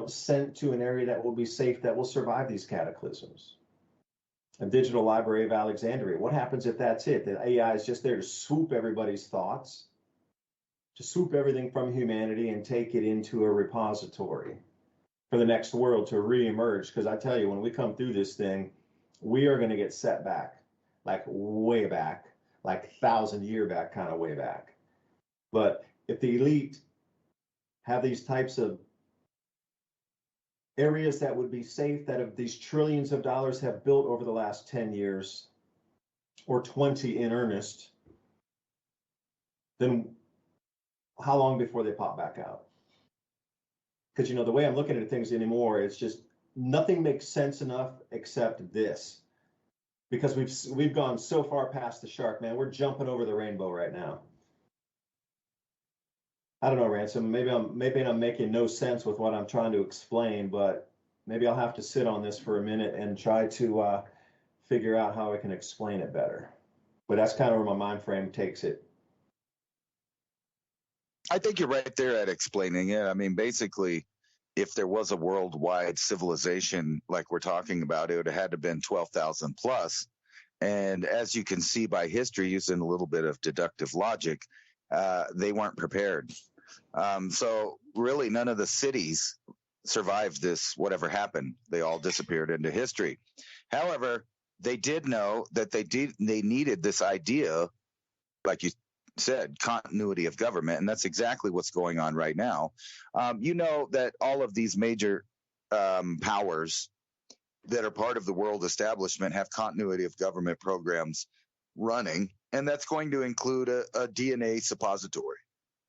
sent to an area that will be safe, that will survive these cataclysms. A digital library of Alexandria. What happens if that's it? The AI is just there to swoop everybody's thoughts, to swoop everything from humanity and take it into a repository for the next world to reemerge. Because I tell you, when we come through this thing, we are going to get set back, like way back, like 1,000-year back, kind of way back. But if the elite have these types of areas that would be safe, that of these trillions of dollars have built over the last 10 years or 20 in earnest, then how long before they pop back out? Because, the way I'm looking at things anymore, it's just nothing makes sense enough except this. Because we've gone so far past the shark, man. We're jumping over the rainbow right now. I don't know, Ransom. Maybe I'm making no sense with what I'm trying to explain, but maybe I'll have to sit on this for a minute and try to figure out how I can explain it better. But that's kind of where my mind frame takes it. I think you're right there at explaining it. I mean, basically, if there was a worldwide civilization like we're talking about, it would have had to have been 12,000 plus. And as you can see by history, using a little bit of deductive logic, they weren't prepared. So really, none of the cities survived this, whatever happened. They all disappeared into history. However, they did know that they needed this idea, like you said, continuity of government, and that's exactly what's going on right now. That all of these major powers that are part of the world establishment have continuity of government programs running, and that's going to include a DNA suppository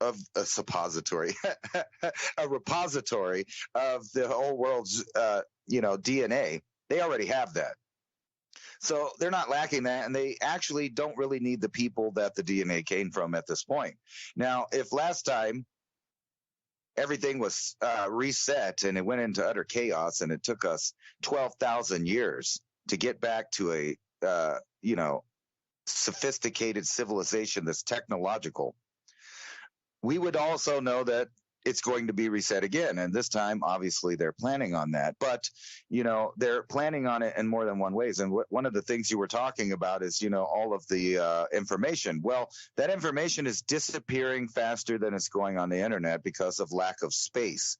of a suppository, a repository of the whole world's, DNA. They already have that. So they're not lacking that, and they actually don't really need the people that the DNA came from at this point. Now, if last time everything was reset and it went into utter chaos and it took us 12,000 years to get back to a, sophisticated civilization that's technological, we would also know that it's going to be reset again. And this time, obviously, they're planning on that. But, they're planning on it in more than one ways. And one of the things you were talking about is, all of the information. Well, that information is disappearing faster than it's going on the internet because of lack of space.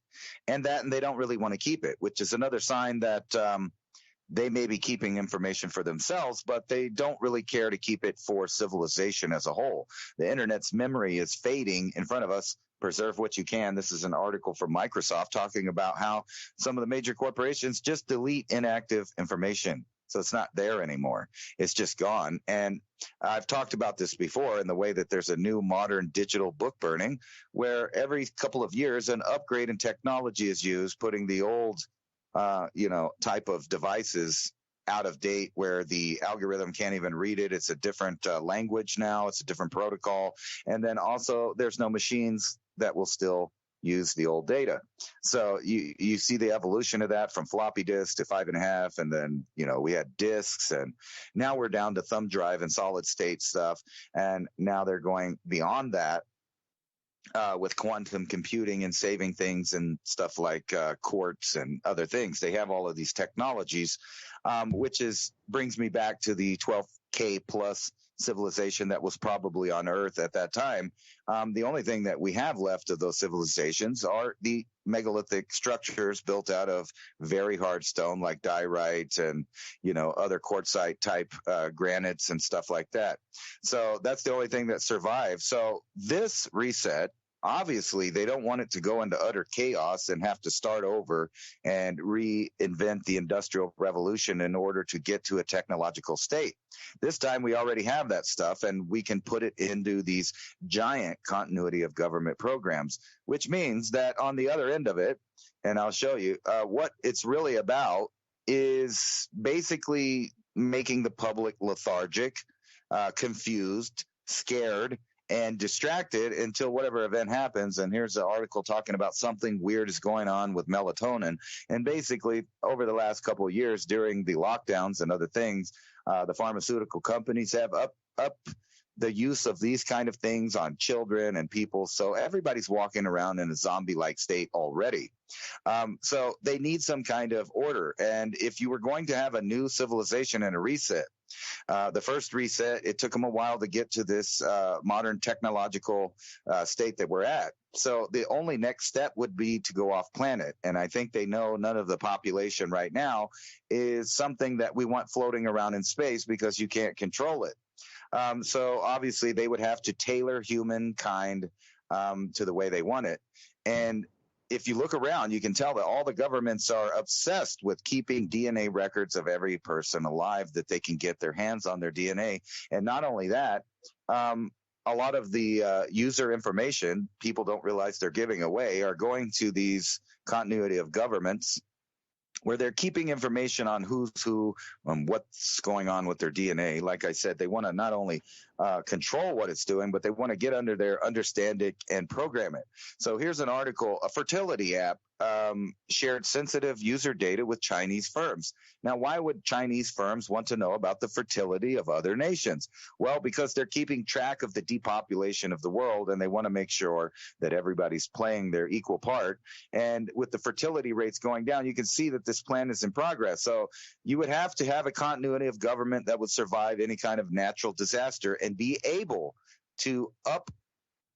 And they don't really want to keep it, which is another sign that they may be keeping information for themselves, but they don't really care to keep it for civilization as a whole. The internet's memory is fading in front of us preserve what you can. This is an article from Microsoft talking about how some of the major corporations just delete inactive information. So it's not there anymore. It's just gone. And I've talked about this before in the way that there's a new modern digital book burning, where every couple of years an upgrade in technology is used, putting the old, type of devices out of date, where the algorithm can't even read it. It's a different language now. It's a different protocol. And then also there's no machines that will still use the old data. So you see the evolution of that from floppy disk to 5.5, and then we had disks, and now we're down to thumb drive and solid state stuff, and now they're going beyond that with quantum computing and saving things and stuff like quartz and other things. They have all of these technologies, which brings me back to the 12K plus civilization that was probably on Earth at that time. The only thing that we have left of those civilizations are the megalithic structures built out of very hard stone like diorite and, other quartzite type granites and stuff like that. So that's the only thing that survived. So this reset, obviously, they don't want it to go into utter chaos and have to start over and reinvent the Industrial Revolution in order to get to a technological state. This time, we already have that stuff, and we can put it into these giant continuity of government programs, which means that on the other end of it, and I'll show you, what it's really about is basically making the public lethargic, confused, scared, and distracted until whatever event happens. And here's an article talking about something weird is going on with melatonin. And basically, over the last couple of years during the lockdowns and other things, the pharmaceutical companies have up the use of these kind of things on children and people. So everybody's walking around in a zombie-like state already. So they need some kind of order. And if you were going to have a new civilization and a reset, the first reset, it took them a while to get to this modern technological state that we're at. So the only next step would be to go off planet. And I think they know none of the population right now is something that we want floating around in space, because you can't control it. So obviously they would have to tailor humankind to the way they want it. And if you look around, you can tell that all the governments are obsessed with keeping DNA records of every person alive that they can get their hands on their DNA. And not only that, a lot of the user information people don't realize they're giving away are going to these continuity of governments, where they're keeping information on who's who, what's going on with their DNA. Like I said, they want to not only control what it's doing, but they want to get under there, understand it, and program it. So here's an article. A fertility app shared sensitive user data with Chinese firms. Now, why would Chinese firms want to know about the fertility of other nations? Well, because they're keeping track of the depopulation of the world, and they want to make sure that everybody's playing their equal part. And with the fertility rates going down, you can see that this plan is in progress. So you would have to have a continuity of government that would survive any kind of natural disaster and be able to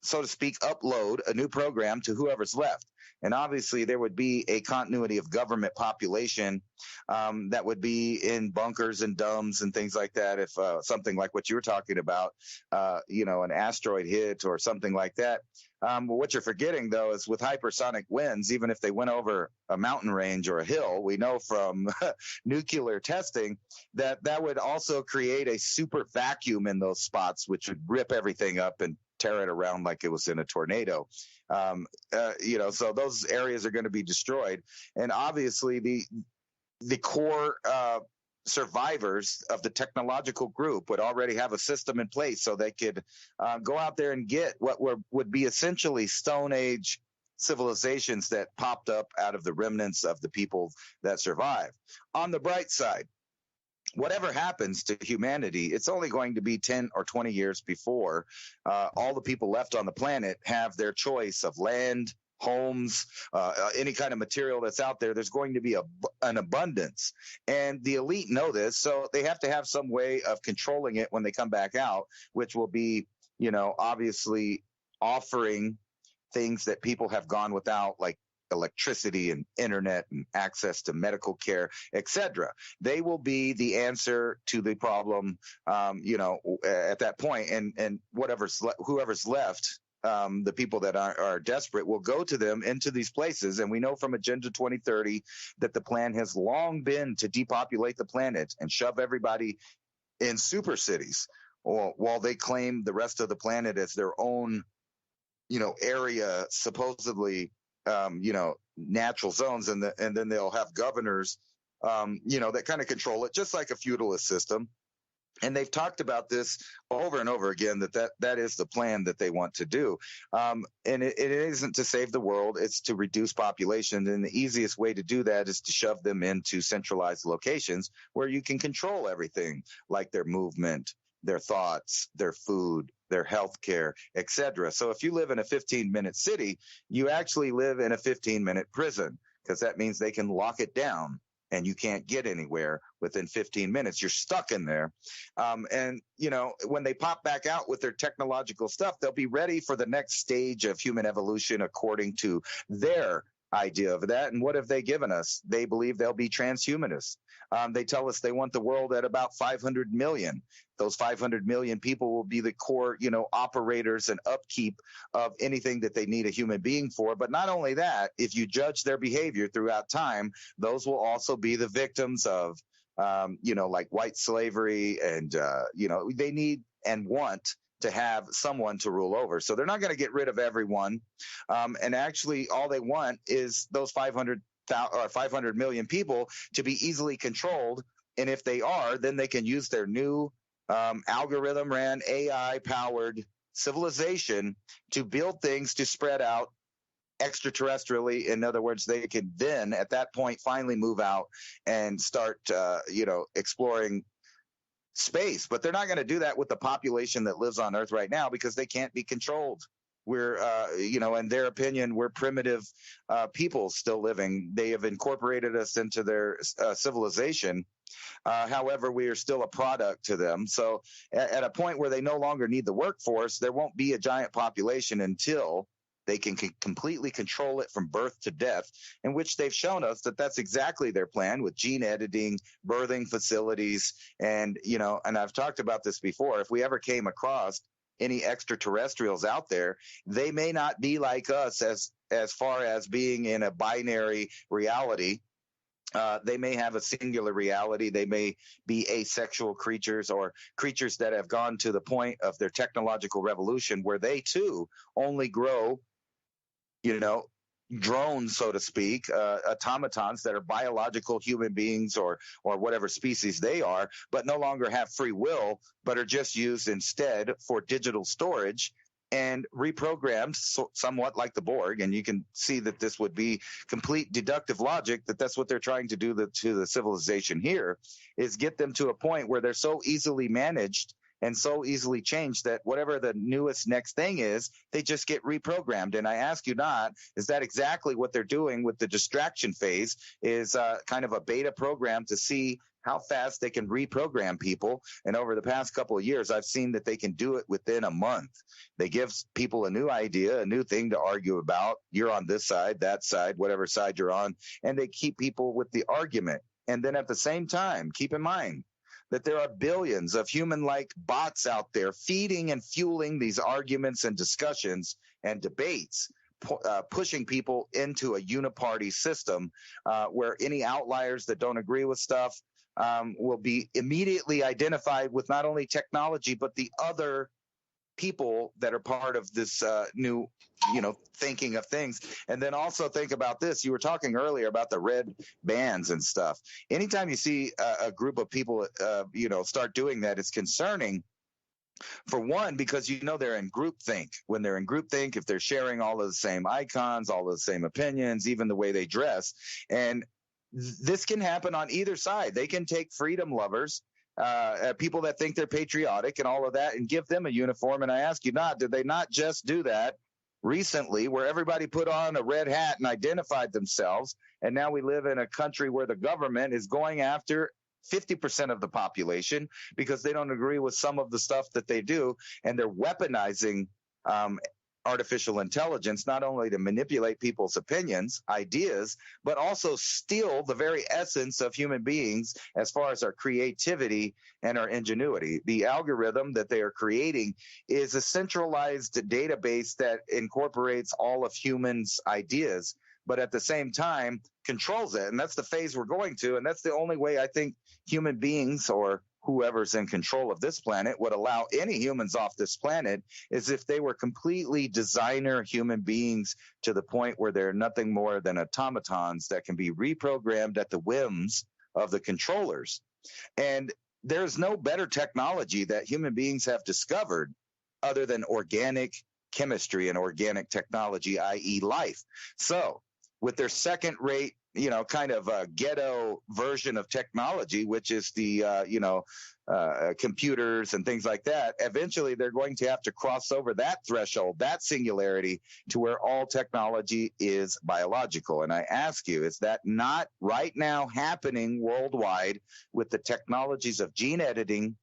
so to speak, upload a new program to whoever's left. And obviously there would be a continuity of government population that would be in bunkers and domes and things like that. If something like what you were talking about, an asteroid hit or something like that. What you're forgetting, though, is with hypersonic winds, even if they went over a mountain range or a hill, we know from nuclear testing that would also create a super vacuum in those spots, which would rip everything up and tear it around like it was in a tornado. So those areas are going to be destroyed. And obviously the core survivors of the technological group would already have a system in place, so they could go out there and get what would be essentially Stone Age civilizations that popped up out of the remnants of the people that survived. On the bright side, whatever happens to humanity, it's only going to be 10 or 20 years before all the people left on the planet have their choice of land, homes, any kind of material that's out there. There's going to be an abundance. And the elite know this, so they have to have some way of controlling it when they come back out, which will be, obviously offering things that people have gone without, like electricity and internet and access to medical care, etc. They will be the answer to the problem, at that point. And whoever's left the people that are desperate will go to them into these places. And we know from Agenda 2030 that the plan has long been to depopulate the planet and shove everybody in super cities, while they claim the rest of the planet as their own, area, supposedly, natural zones. And then they'll have governors, that kind of control it, just like a feudalist system. And they've talked about this over and over again, that is the plan that they want to do. And it isn't to save the world, it's to reduce population. And the easiest way to do that is to shove them into centralized locations where you can control everything, like their movement, their thoughts, their food, their health care, etc. So if you live in a 15-minute city, you actually live in a 15-minute prison, because that means they can lock it down and you can't get anywhere within 15 minutes. You're stuck in there. And when they pop back out with their technological stuff, they'll be ready for the next stage of human evolution according to their idea of that. And what have they given us? They believe they'll be transhumanists. They tell us they want the world at about 500 million. Those 500 million people will be the core, operators and upkeep of anything that they need a human being for. But not only that, if you judge their behavior throughout time, those will also be the victims of, like white slavery. And, they need and want to have someone to rule over. So they're not going to get rid of everyone. And actually, all they want is those 500 million people to be easily controlled. And if they are, then they can use their new algorithm ran AI powered civilization to build things to spread out extraterrestrially. In other words, they could then at that point finally move out and start, exploring space. But they're not going to do that with the population that lives on Earth right now, because they can't be controlled. We're, in their opinion, we're primitive people still living. They have incorporated us into their civilization. However, we are still a product to them. So at a point where they no longer need the workforce, there won't be a giant population until they can completely control it from birth to death, in which they've shown us that that's exactly their plan, with gene editing, birthing facilities. And, and I've talked about this before, if we ever came across any extraterrestrials out there, they may not be like us as far as being in a binary reality. They may have a singular reality. They may be asexual creatures, or creatures that have gone to the point of their technological revolution where they too only grow, drones, so to speak, automatons that are biological human beings or whatever species they are, but no longer have free will, but are just used instead for digital storage and reprogrammed, somewhat like the Borg. And you can see that this would be complete deductive logic, that's what they're trying to do to the civilization here, is get them to a point where they're so easily managed and so easily changed that whatever the newest next thing is, they just get reprogrammed. And I ask you not, is that exactly what they're doing with the distraction phase, is kind of a beta program to see how fast they can reprogram people. And over the past couple of years, I've seen that they can do it within a month. They give people a new idea, a new thing to argue about. You're on this side, that side, whatever side you're on, and they keep people with the argument. And then at the same time, keep in mind that there are billions of human-like bots out there feeding and fueling these arguments and discussions and debates, pushing people into a uniparty system where any outliers that don't agree with stuff will be immediately identified with not only technology, but the other people that are part of this new, thinking of things. And then also think about this. You were talking earlier about the red bands and stuff. Anytime you see a group of people, start doing that, it's concerning. For one, because they're in groupthink. When they're in groupthink, if they're sharing all of the same icons, all of the same opinions, even the way they dress, and this can happen on either side. They can take freedom lovers, people that think they're patriotic and all of that, and give them a uniform. And I ask you not, did they not just do that recently, where everybody put on a red hat and identified themselves? And now we live in a country where the government is going after 50% of the population because they don't agree with some of the stuff that they do, and they're weaponizing artificial intelligence, not only to manipulate people's opinions, ideas, but also steal the very essence of human beings as far as our creativity and our ingenuity. The algorithm that they are creating is a centralized database that incorporates all of humans' ideas, but at the same time controls it. And that's the phase we're going to. And that's the only way I think human beings, or whoever's in control of this planet, would allow any humans off this planet, is if they were completely designer human beings to the point where they're nothing more than automatons that can be reprogrammed at the whims of the controllers. And there's no better technology that human beings have discovered other than organic chemistry and organic technology, i.e. life. So with their second rate, kind of a ghetto version of technology, which is the, computers and things like that, eventually they're going to have to cross over that threshold, that singularity, to where all technology is biological. And I ask you, is that not right now happening worldwide with the technologies of gene editing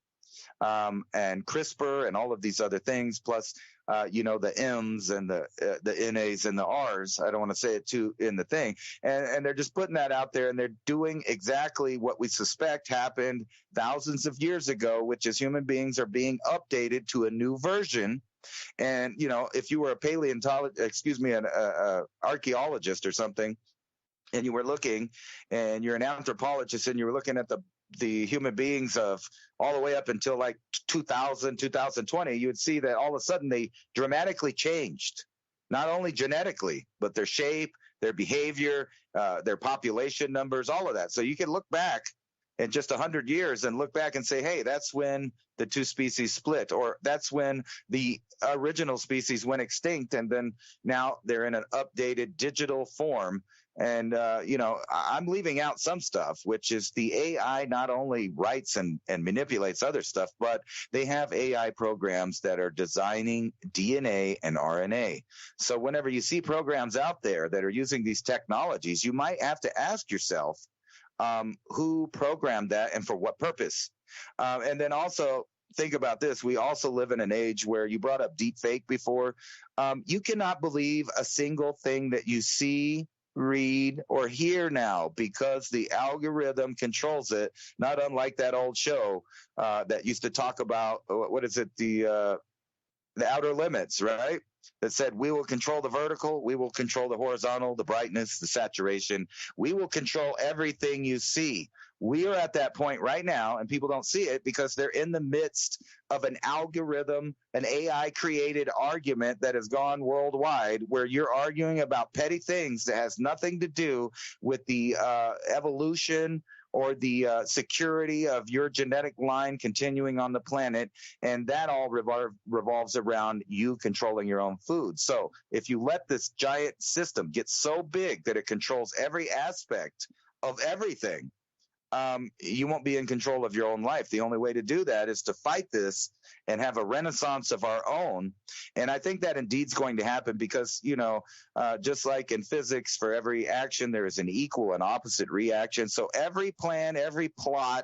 and CRISPR and all of these other things, plus the M's and the NAs and the R's. I don't want to say it too in the thing. And they're just putting that out there, and they're doing exactly what we suspect happened thousands of years ago, which is human beings are being updated to a new version. And, if you were an archaeologist or something, and you were looking, and you're an anthropologist, and you were looking at the human beings of all the way up until like 2000, 2020, you would see that all of a sudden they dramatically changed, not only genetically, but their shape, their behavior, their population numbers, all of that. So you can look back in just 100 years and look back and say, hey, that's when the two species split, or that's when the original species went extinct, and then now they're in an updated digital form. And, I'm leaving out some stuff, which is the AI not only writes and manipulates other stuff, but they have AI programs that are designing DNA and RNA. So whenever you see programs out there that are using these technologies, you might have to ask yourself, who programmed that and for what purpose? And then also think about this. We also live in an age where, you brought up deep fake before. You cannot believe a single thing that you see, read, or hear now, because the algorithm controls it, not unlike that old show that used to talk about, what is it, the outer limits, right? That said, we will control the vertical, we will control the horizontal, the brightness, the saturation. We will control everything you see. We are at that point right now, and people don't see it because they're in the midst of an algorithm, an AI-created argument that has gone worldwide, where you're arguing about petty things that has nothing to do with the evolution or the security of your genetic line continuing on the planet. And that all revolves around you controlling your own food. So if you let this giant system get so big that it controls every aspect of everything, you won't be in control of your own life. The only way to do that is to fight this and have a renaissance of our own. And I think that indeed is going to happen because, just like in physics, for every action, there is an equal and opposite reaction. So every plan, every plot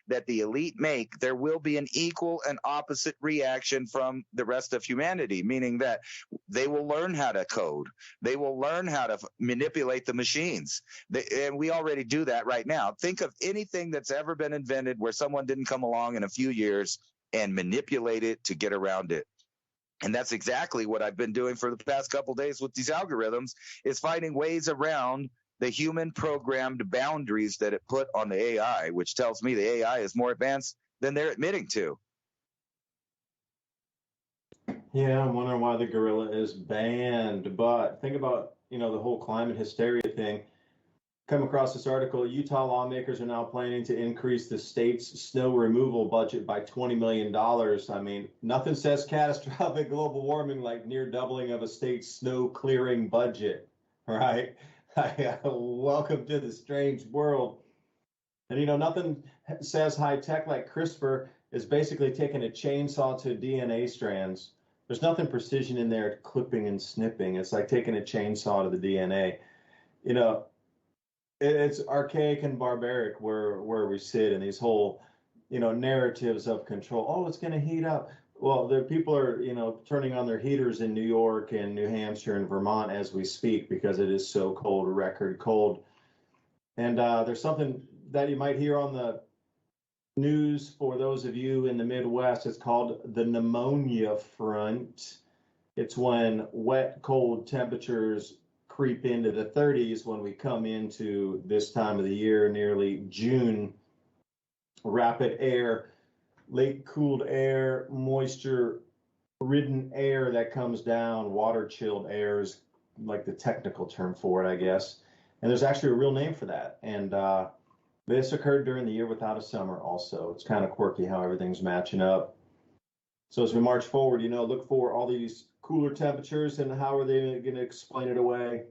that the elite make, there will be an equal and opposite reaction from the rest of humanity, meaning that they will learn how to code. They will learn how to manipulate the machines. And we already do that right now. Think of anything that's ever been invented where someone didn't come along in a few years and manipulate it to get around it. And that's exactly what I've been doing for the past couple of days with these algorithms, is finding ways around the human programmed boundaries that it put on the AI, which tells me the AI is more advanced than they're admitting to. Yeah, I'm wondering why the gorilla is banned. But think about, the whole climate hysteria thing. Come across this article, Utah lawmakers are now planning to increase the state's snow removal budget by $20 million. I mean, nothing says catastrophic global warming like near doubling of a state's snow clearing budget, right? Welcome to the strange world. And nothing says high tech like CRISPR is basically taking a chainsaw to DNA strands. There's nothing precision in there, clipping and snipping. It's like taking a chainsaw to the DNA. It's archaic and barbaric where we sit in these whole, narratives of control. Oh, it's going to heat up. Well, the people are, turning on their heaters in New York and New Hampshire and Vermont as we speak because it is so cold, record cold. And there's something that you might hear on the news for those of you in the Midwest. It's called the pneumonia front. It's when wet, cold temperatures creep into the 30s when we come into this time of the year, nearly June. Rapid air, late cooled air, moisture-ridden air that comes down, water-chilled air is like the technical term for it, I guess. And there's actually a real name for that. And this occurred during the year without a summer also. It's kind of quirky how everything's matching up. So as we march forward, look for all these cooler temperatures, and how are they going to explain it away?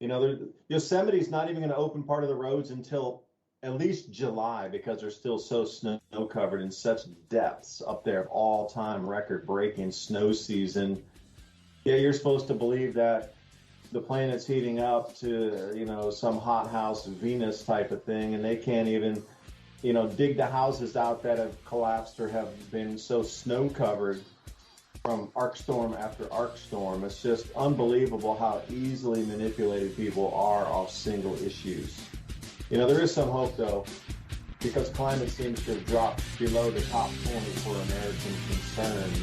Yosemite's not even going to open part of the roads until at least July because they're still so snow covered in such depths up there, all-time record-breaking snow season. Yeah, you're supposed to believe that the planet's heating up to, some hothouse Venus type of thing, and they can't even, dig the houses out that have collapsed or have been so snow covered from arc storm after arc storm. It's just unbelievable how easily manipulated people are off single issues. There is some hope, though, because climate seems to have dropped below the top 20 for American concerns.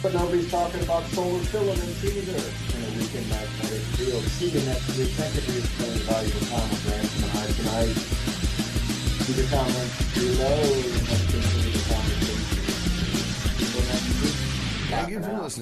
But nobody's talking about solar filaments either in a weakened magnetic field. See you next week. Thank you for your spending valuable time with Ransom and I tonight. Leave your comments below and let's continue the conversation. Until next week. Thank you for listening.